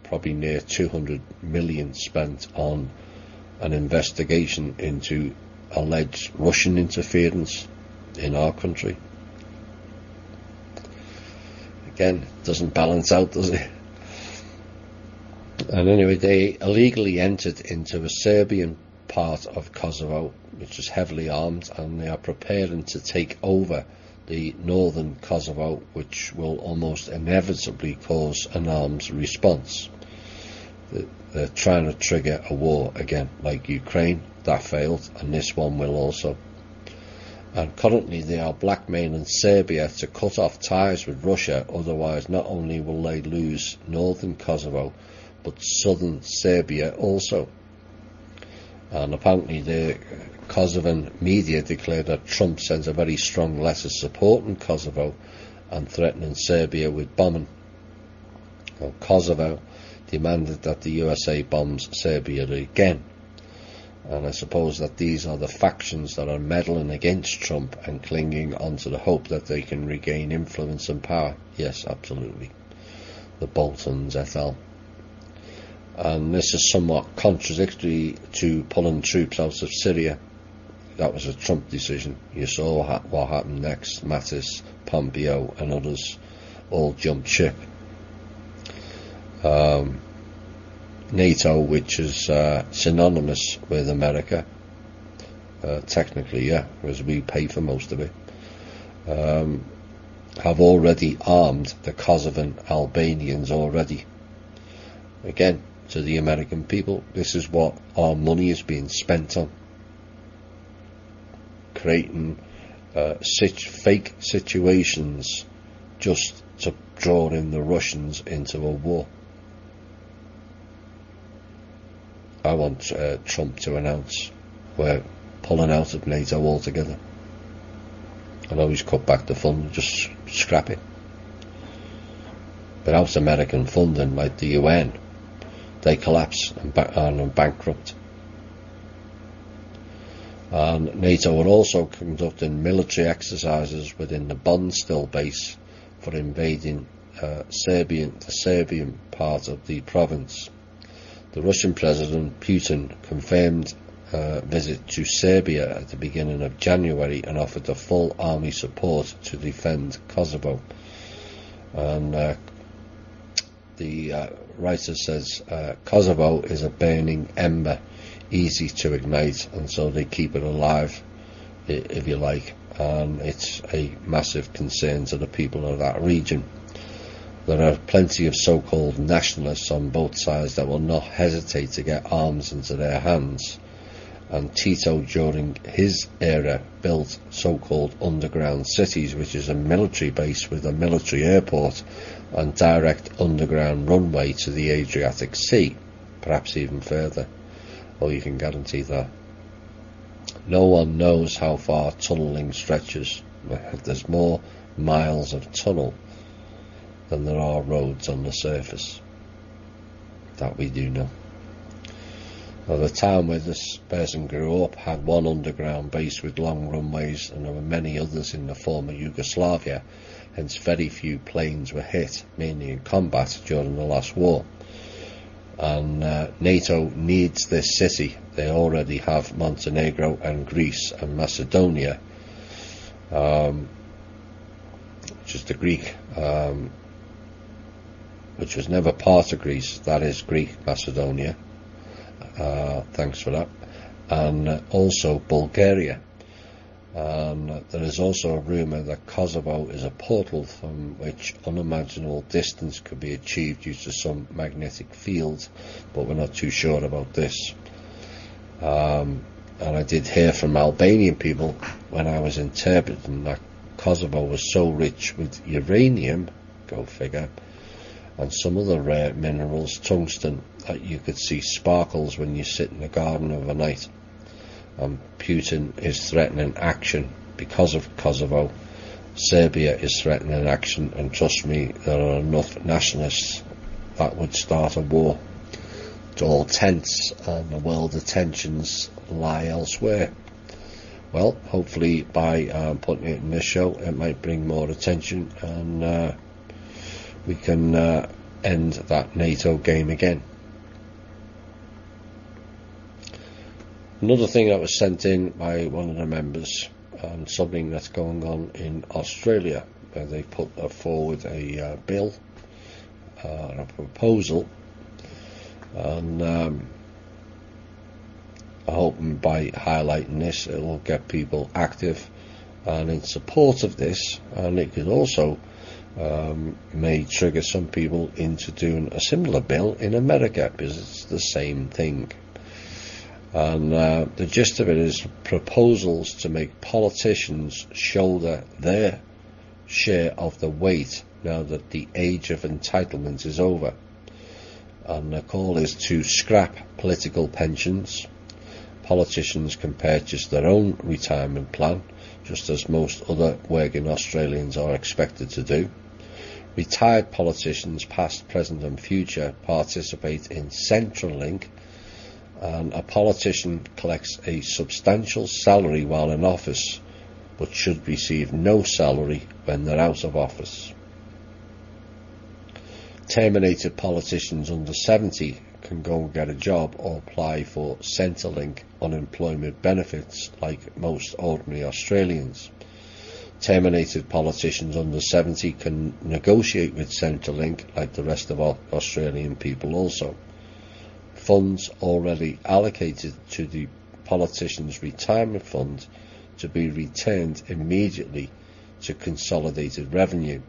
probably near 200 million spent on an investigation into alleged Russian interference in our country. Again, doesn't balance out, does it? And anyway, they illegally entered into a Serbian part of Kosovo, which is heavily armed, and they are preparing to take over the northern Kosovo, which will almost inevitably cause an arms response. They're trying to trigger a war again, like Ukraine. That failed, and this one will also. And currently they are blackmailing Serbia to cut off ties with Russia, otherwise not only will they lose northern Kosovo, but southern Serbia also. And apparently the Kosovan media declared that Trump sent a very strong letter supporting Kosovo and threatening Serbia with bombing. Well, Kosovo demanded that the USA bombs Serbia again. And I suppose that these are the factions that are meddling against Trump and clinging onto the hope that they can regain influence and power. Yes, absolutely. The Boltons et al. And this is somewhat contradictory to pulling troops out of Syria. That was a Trump decision. You saw what happened next. Mattis, Pompeo and others all jumped ship. NATO, which is synonymous with America, technically, yeah, because we pay for most of it, have already armed the Kosovan Albanians already. Again, to the American people, this is what our money is being spent on. Creating fake situations just to draw in the Russians into a war. I want Trump to announce we're pulling out of NATO altogether. I know he's cut back the fund, just scrap it. Without American funding, like the UN, they collapse and are bankrupt. And NATO are also conducting military exercises within the Bonstil base for invading the Serbian part of the province. The Russian President Putin confirmed a visit to Serbia at the beginning of January and offered the full army support to defend Kosovo. And the writer says Kosovo is a burning ember, easy to ignite, and so they keep it alive, if you like, and it's a massive concern to the people of that region. There are plenty of so-called nationalists on both sides that will not hesitate to get arms into their hands, and Tito during his era built so-called underground cities, which is a military base with a military airport and direct underground runway to the Adriatic Sea, perhaps even further. Well, you can guarantee that. No one knows how far tunnelling stretches. There's more miles of tunnel than there are roads on the surface. That we do know. Well, the town where this person grew up had one underground base with long runways, and there were many others in the former Yugoslavia, hence very few planes were hit, mainly in combat during the last war. And NATO needs this city. They already have Montenegro and Greece and Macedonia, which is the Greek, which was never part of Greece. That is Greek Macedonia. Thanks for that. And also Bulgaria. And there is also a rumour that Kosovo is a portal from which unimaginable distance could be achieved due to some magnetic field, but we're not too sure about this. And I did hear from Albanian people when I was interpreting that Kosovo was so rich with uranium, go figure, and some other rare minerals, tungsten, that you could see sparkles when you sit in the garden overnight. Putin is threatening action because of Kosovo. Serbia is threatening action, and trust me, there are enough nationalists that would start a war. It's all tense, and the world attentions lie elsewhere. Well, hopefully by putting it in this show, it might bring more attention, and we can end that NATO game again. Another thing that was sent in by one of the members, and something that's going on in Australia, where they put forward a bill, a proposal, and I'm hoping by highlighting this it will get people active and in support of this, and it could also may trigger some people into doing a similar bill in America, because it's the same thing. And the gist of it is proposals to make politicians shoulder their share of the weight now that the age of entitlement is over. And the call is to scrap political pensions. Politicians can purchase their own retirement plan, just as most other working Australians are expected to do. Retired politicians, past, present and future, participate in Centrelink, and a politician collects a substantial salary while in office, but should receive no salary when they're out of office. Terminated politicians under 70 can go and get a job or apply for Centrelink unemployment benefits like most ordinary Australians. Terminated politicians under 70 can negotiate with Centrelink like the rest of Australian people also. Funds already allocated to the politician's retirement fund to be returned immediately to consolidated revenue.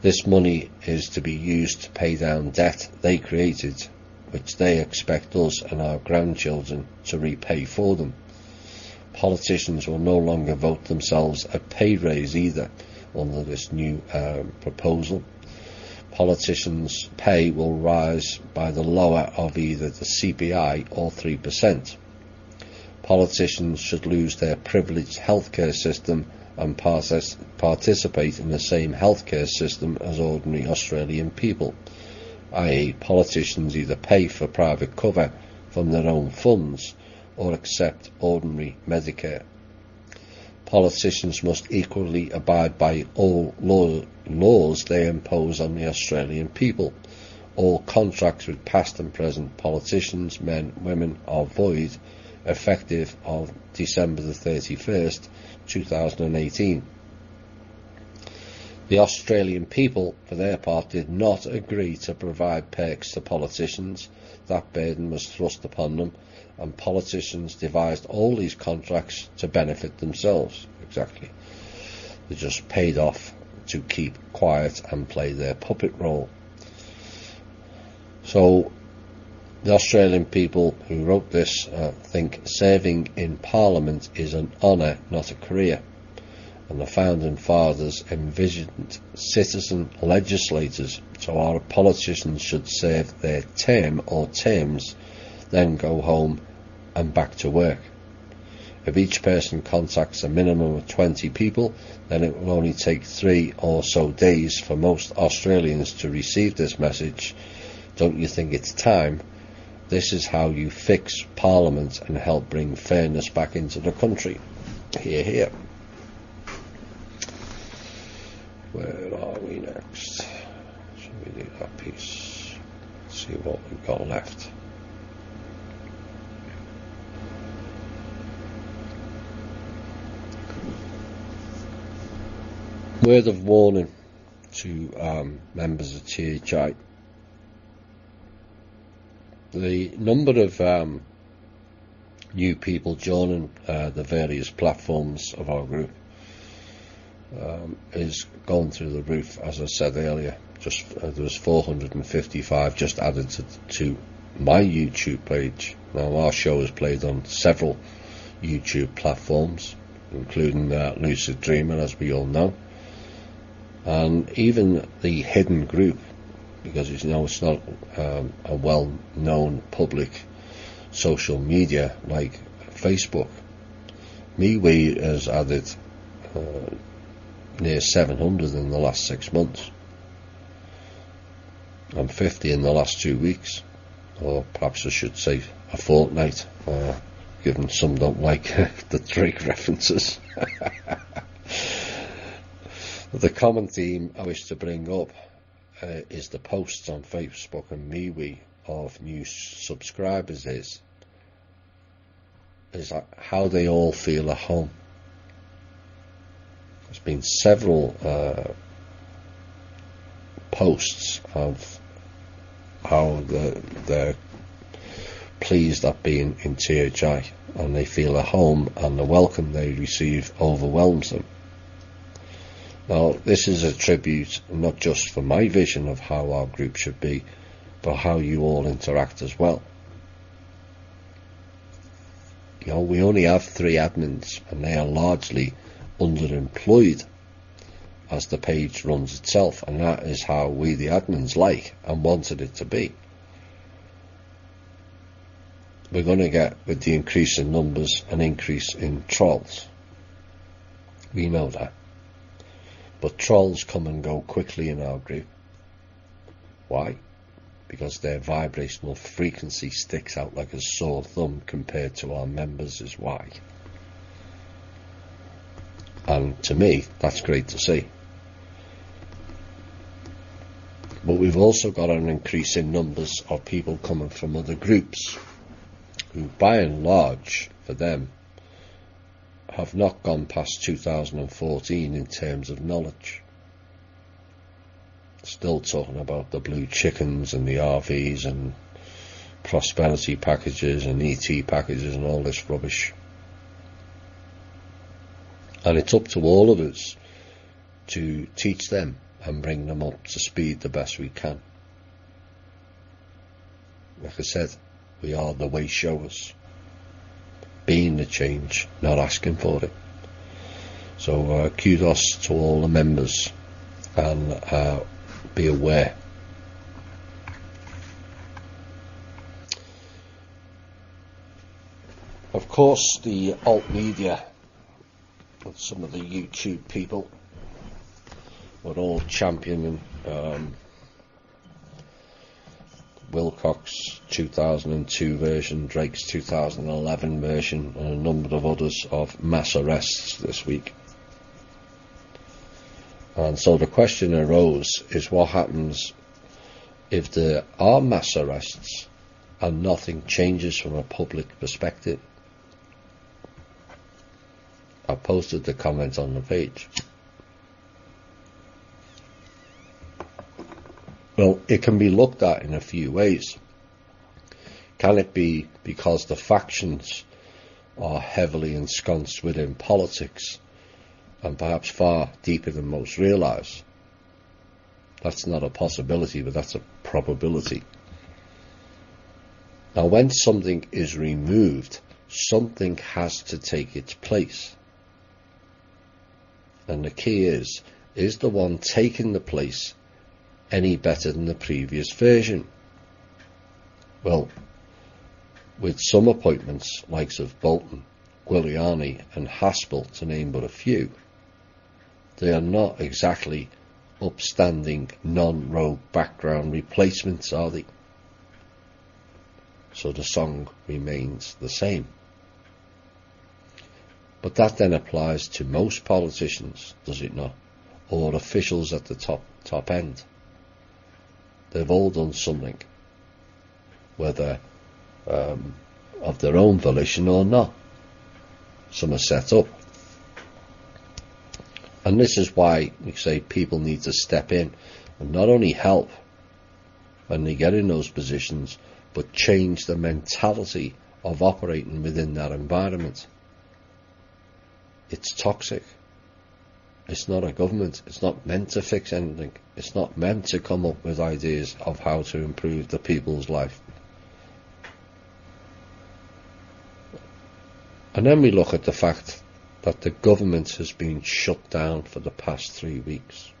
This money is to be used to pay down debt they created, which they expect us and our grandchildren to repay for them. Politicians will no longer vote themselves a pay raise either under this new proposal. Politicians' pay will rise by the lower of either the CPI or 3%. Politicians should lose their privileged healthcare system and participate in the same healthcare system as ordinary Australian people, i.e. politicians either pay for private cover from their own funds or accept ordinary Medicare. Politicians must equally abide by all laws they impose on the Australian people. All contracts with past and present politicians, men, women, are void, effective of December the 31st, 2018. The Australian people, for their part, did not agree to provide perks to politicians. That burden was thrust upon them, and politicians devised all these contracts to benefit themselves. Exactly. They just paid off to keep quiet and play their puppet role. So the Australian people who wrote this think serving in Parliament is an honour, not a career. And the founding fathers envisioned citizen legislators, so our politicians should serve their term or terms, then go home and back to work. If each person contacts a minimum of 20 people, then it will only take 3 or so days for most Australians to receive this message. Don't you think it's time? This is how you fix Parliament and help bring fairness back into the country. Hear, hear. Where are we next? Should we do that piece? See what we've got left. Word of warning to members of THI. The number of new people joining the various platforms of our group is going through the roof. As I said earlier, just there was 455 just added to my YouTube page. Now our show is played on several YouTube platforms, including Lucid Dreamer, as we all know, and even the hidden group, because it's not a well-known public social media like Facebook. MeWe has added near 700 in the last 6 months, and 50 in the last 2 weeks, or perhaps I should say a fortnight, given some don't like the Drake references. The common theme I wish to bring up is the posts on Facebook and MeWe of new subscribers is how they all feel at home. There's been several posts of how they're pleased at being in THI and they feel at home, and the welcome they receive overwhelms them. Now, this is a tribute not just for my vision of how our group should be, but how you all interact as well. You know, we only have 3 admins, and they are largely underemployed as the page runs itself, and that is how we the admins like and wanted it to be. We're going to get, with the increase in numbers, an increase in trolls. We know that. But trolls come and go quickly in our group. Why? Because their vibrational frequency sticks out like a sore thumb compared to our members is why. And to me, that's great to see. But we've also got an increase in numbers of people coming from other groups who, by and large, for them, have not gone past 2014 in terms of knowledge. Still talking about the blue chickens and the RVs and prosperity packages and ET packages and all this rubbish. And it's up to all of us to teach them and bring them up to speed the best we can. Like I said, we are the way showers, being the change, not asking for it. So kudos to all the members, and be aware. Of course, the alt media and some of the YouTube people were all championing Wilcox's 2002 version, Drake's 2011 version, and a number of others of mass arrests this week. And so the question arose is what happens if there are mass arrests and nothing changes from a public perspective. I posted the comment on the page. Well, it can be looked at in a few ways. Can it be because the factions are heavily ensconced within politics and perhaps far deeper than most realise? That's not a possibility, but that's a probability. Now, when something is removed, something has to take its place. And the key is the one taking the place any better than the previous version? Well, with some appointments, likes of Bolton, Giuliani and Haspel, to name but a few, they are not exactly upstanding, non-rogue background replacements, are they? So the song remains the same. But that then applies to most politicians, does it not? Or officials at the top end. They've all done something, whether of their own volition or not. Some are set up. And this is why we say people need to step in and not only help when they get in those positions, but change the mentality of operating within that environment. It's toxic. It's not a government. It's not meant to fix anything. It's not meant to come up with ideas of how to improve the people's life. And then we look at the fact that the government has been shut down for the past 3 weeks.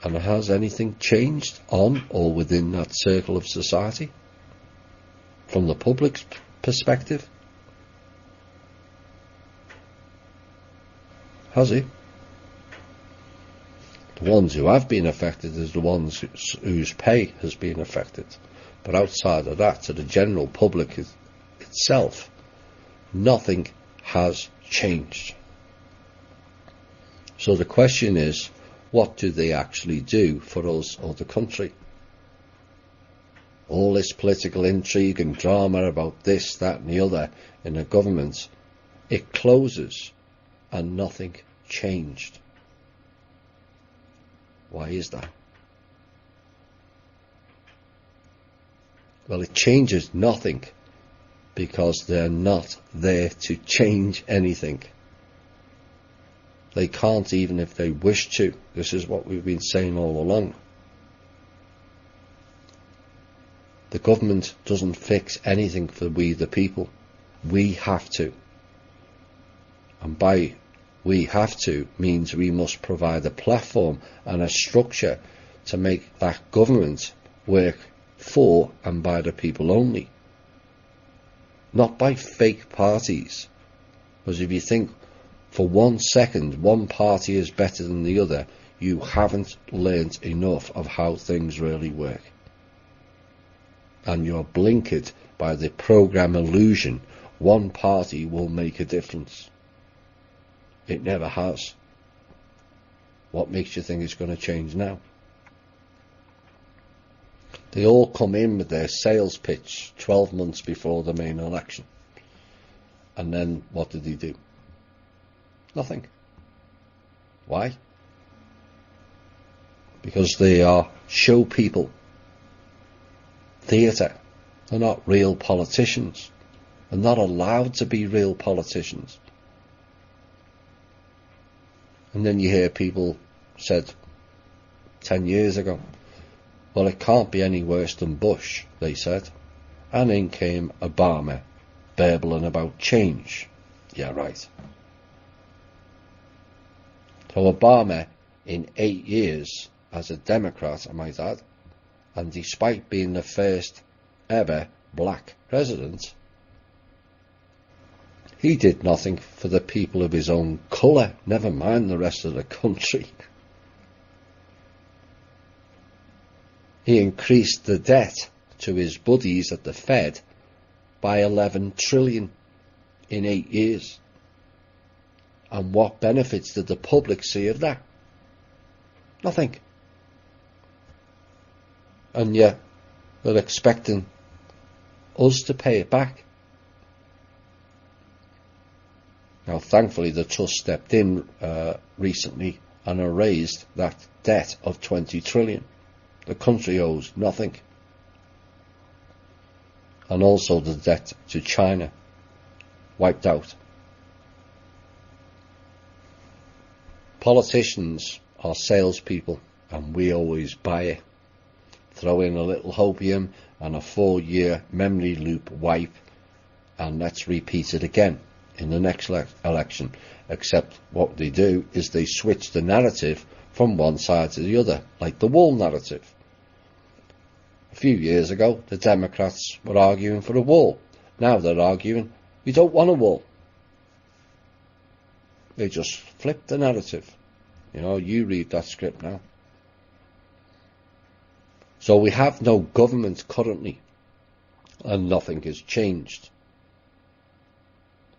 And has anything changed on or within that circle of society? From the public's perspective? Has it? The ones who have been affected is the ones whose pay has been affected. But outside of that, to the general public itself, nothing has changed. So the question is, what do they actually do for us or the country? All this political intrigue and drama about this, that and the other in the government, it closes and nothing changed. Why is that? Well, it changes nothing because they're not there to change anything. They can't, even if they wish to. This is what we've been saying all along. The government doesn't fix anything for we the people. We have to. And by we have to means we must provide a platform and a structure to make that government work for and by the people only. Not by fake parties. Because if you think for 1 second one party is better than the other, you haven't learnt enough of how things really work. And you're blinkered by the program illusion one party will make a difference. It never has. What makes you think it's going to change now? They all come in with their sales pitch 12 months before the main election. And then what did they do? Nothing. Why? Because they are show people. Theatre. They're not real politicians. They're not allowed to be real politicians. And then you hear people said 10 years ago, well, it can't be any worse than Bush, they said. And in came Obama, babbling about change. Yeah, right. So Obama, in 8 years, as a Democrat, I might add, and despite being the first ever black president, he did nothing for the people of his own colour, never mind the rest of the country. He increased the debt to his buddies at the Fed by 11 trillion in 8 years. And what benefits did the public see of that? Nothing. And yet they're expecting us to pay it back. Now, thankfully, the trust stepped in recently and erased that debt of 20 trillion. The country owes nothing. And also the debt to China, wiped out. Politicians are salespeople, and we always buy it. Throw in a little hopium and a 4-year memory loop wipe, and let's repeat it again in the next election. Except what they do is they switch the narrative from one side to the other, like the wall narrative. A few years ago, the Democrats were arguing for a wall. Now they're arguing, we don't want a wall. They just flipped the narrative. You know, you read that script now. So we have no government currently, and nothing has changed.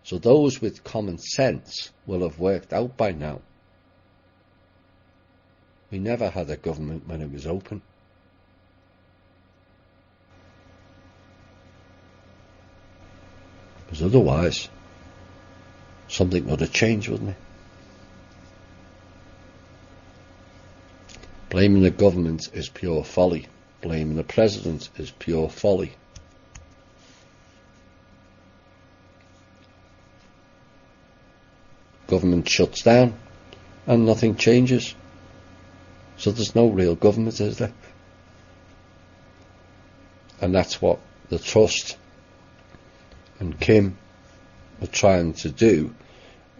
So those with common sense will have worked out by now. We never had a government when it was open. Because otherwise, something would have changed, wouldn't it? Blaming the government is pure folly. Blaming the president is pure folly. Government shuts down and nothing changes. So there's no real government, is there? And that's what the Trust and Kim are trying to do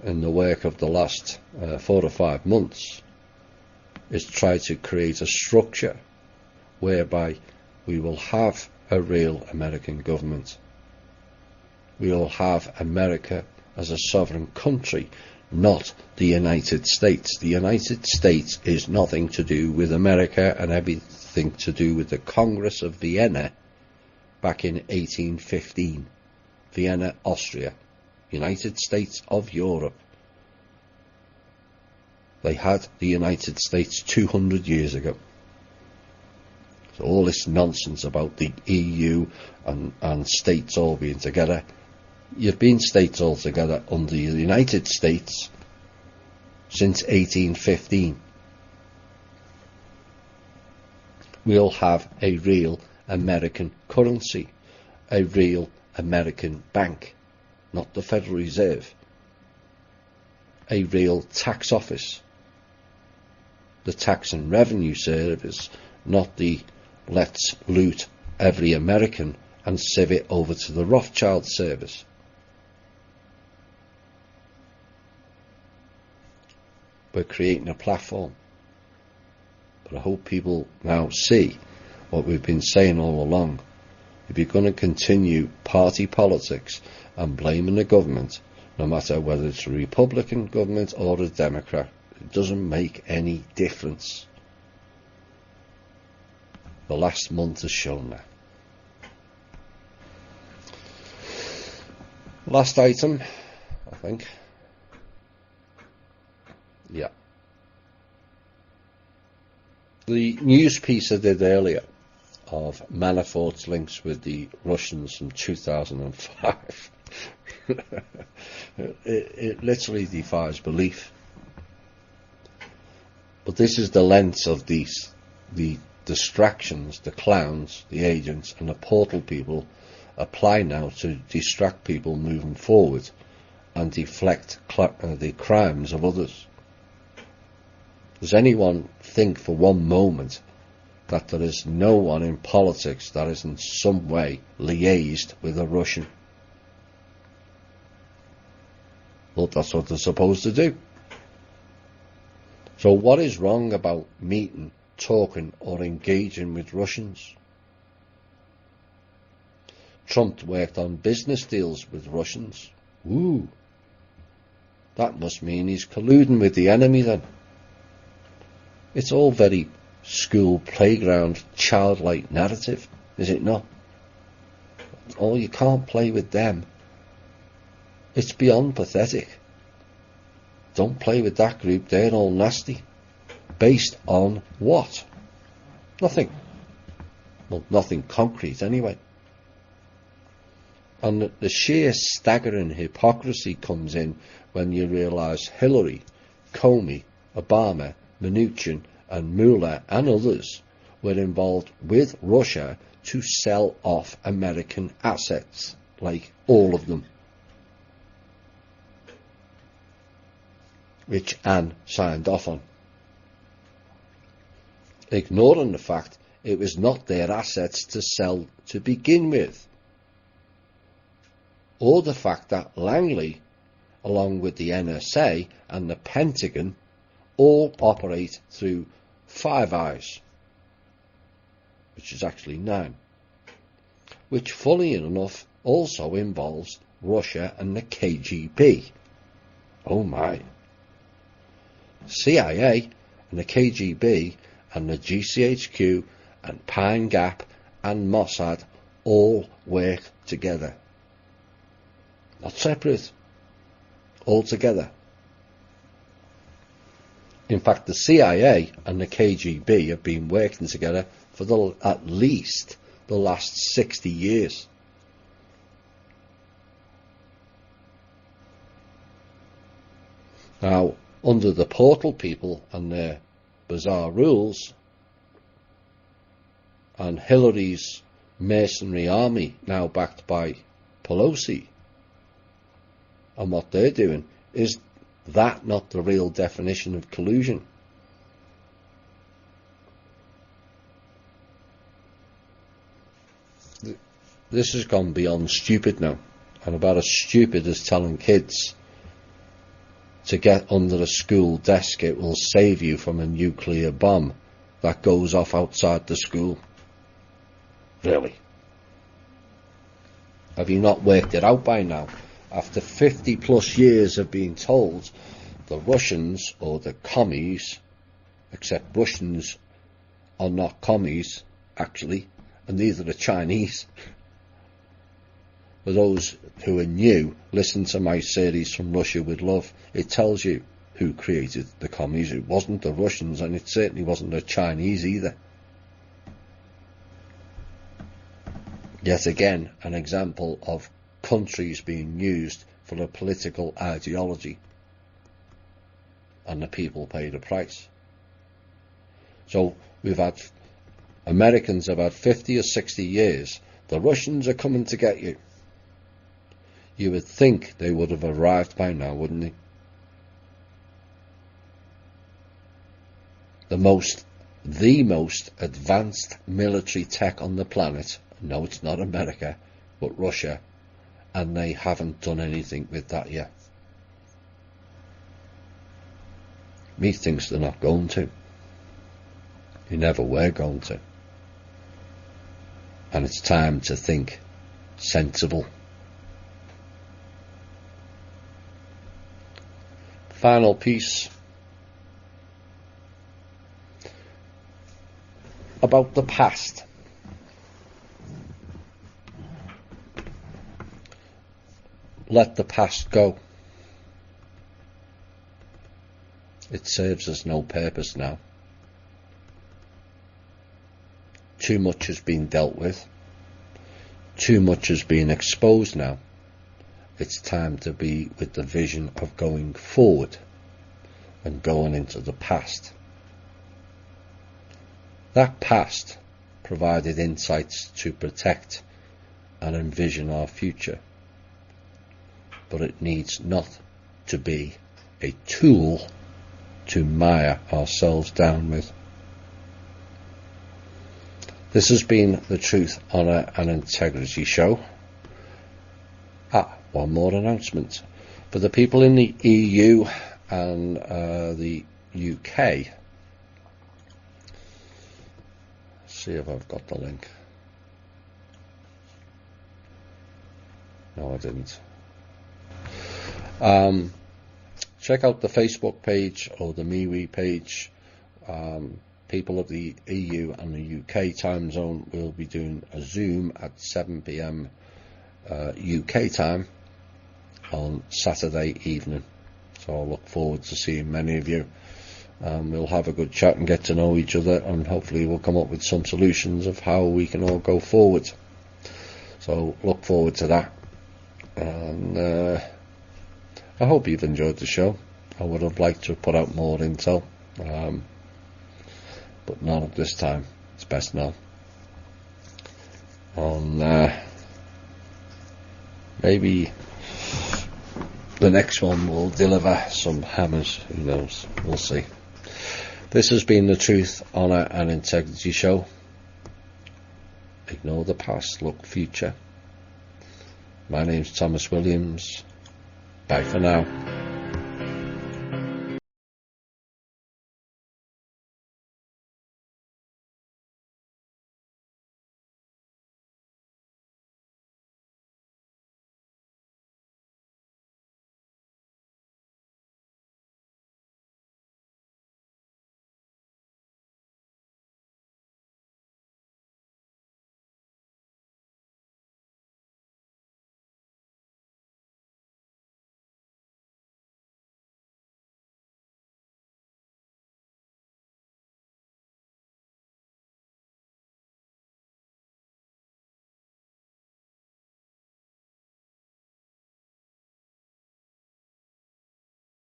in the work of the last 4 or 5 months, is try to create a structure whereby we will have a real American government. We will have America as a sovereign country, not the United States. The United States is nothing to do with America and everything to do with the Congress of Vienna back in 1815. Vienna, Austria. United States of Europe. they had the United States 200 years ago. So all this nonsense about the EU and states all being together, you've been states all together under the United States since 1815. We'll have a real American currency, a real American bank, not the Federal Reserve, a real tax office, the Tax and Revenue Service, not the let's loot every American and sieve it over to the Rothschild service. We're creating a platform. But I hope people now see what we've been saying all along. If you're going to continue party politics and blaming the government, no matter whether it's a Republican government or a Democrat, it doesn't make any difference. The last month has shown that. Last item, I think. Yeah. The news piece I did earlier of Manafort's links with the Russians from 2005, it literally defies belief. But this is the length of the distractions, the clowns, the agents and the portal people apply now to distract people moving forward and deflect the crimes of others. Does anyone think for one moment that there is no one in politics that is in some way liaised with a Russian? Well, that's what they're supposed to do. So what is wrong about meeting, talking or engaging with Russians? Trump worked on business deals with Russians. Ooh, that must mean he's colluding with the enemy then. It's all very school playground childlike narrative, is it not? Oh, you can't play with them. It's beyond pathetic. Don't play with that group, they're all nasty. Based on what? Nothing. Well, nothing concrete anyway. And the sheer staggering hypocrisy comes in when you realise Hillary, Comey, Obama, Mnuchin and Mueller and others were involved with Russia to sell off American assets, like all of them, which Anne signed off on, ignoring the fact it was not their assets to sell to begin with, or the fact that Langley, along with the NSA and the Pentagon, all operate through Five Eyes, which is actually 9, which fully enough also involves Russia and the KGB. Oh my. CIA and the KGB and the GCHQ and Pine Gap and Mossad all work together. Not separate, all together. In fact, the CIA and the KGB have been working together for at least the last 60 years. Now, under the portal people and their bizarre rules, and Hillary's mercenary army now backed by Pelosi, and what they're doing, is that not the real definition of collusion? This has gone beyond stupid now, and about as stupid as telling kids to get under a school desk, it will save you from a nuclear bomb that goes off outside the school. Really? Have you not worked it out by now? After 50 plus years of being told the Russians, or the commies, except Russians are not commies actually, and neither are Chinese. For those who are new, listen to my series From Russia with Love. It tells you who created the commies. It wasn't the Russians, and it certainly wasn't the Chinese either. Yet again, an example of countries being used for a political ideology, and the people pay the price. So Americans have had 50 or 60 years. The Russians are coming to get you. You would think they would have arrived by now, wouldn't they? The most advanced military tech on the planet. No, it's not America, but Russia, and they haven't done anything with that yet. Methinks they're not going to. They never were going to. And it's time to think sensible. Final piece about the past. Let the past go. It serves us no purpose now. Too much has been dealt with. Too much has been exposed now. It's time to be with the vision of going forward and going into the past. That past provided insights to protect and envision our future. But it needs not to be a tool to mire ourselves down with. This has been the Truth, Honour and Integrity Show. One more announcement. For the people in the EU and the UK, let's see if I've got the link. No, I didn't. Check out the Facebook page or the MeWe page. People of the EU and the UK time zone will be doing a Zoom at 7 PM UK time on Saturday evening. So I look forward to seeing many of you. We'll have a good chat and get to know each other, and hopefully we'll come up with some solutions of how we can all go forward. So look forward to that. And I hope you've enjoyed the show. I would have liked to put out more intel, but not at this time. It's best now. And maybe the next one will deliver some hammers. Who knows? We'll see. This has been the Truth, Honour and Integrity Show. Ignore the past, look future. My name's Thomas Williams. Bye for now.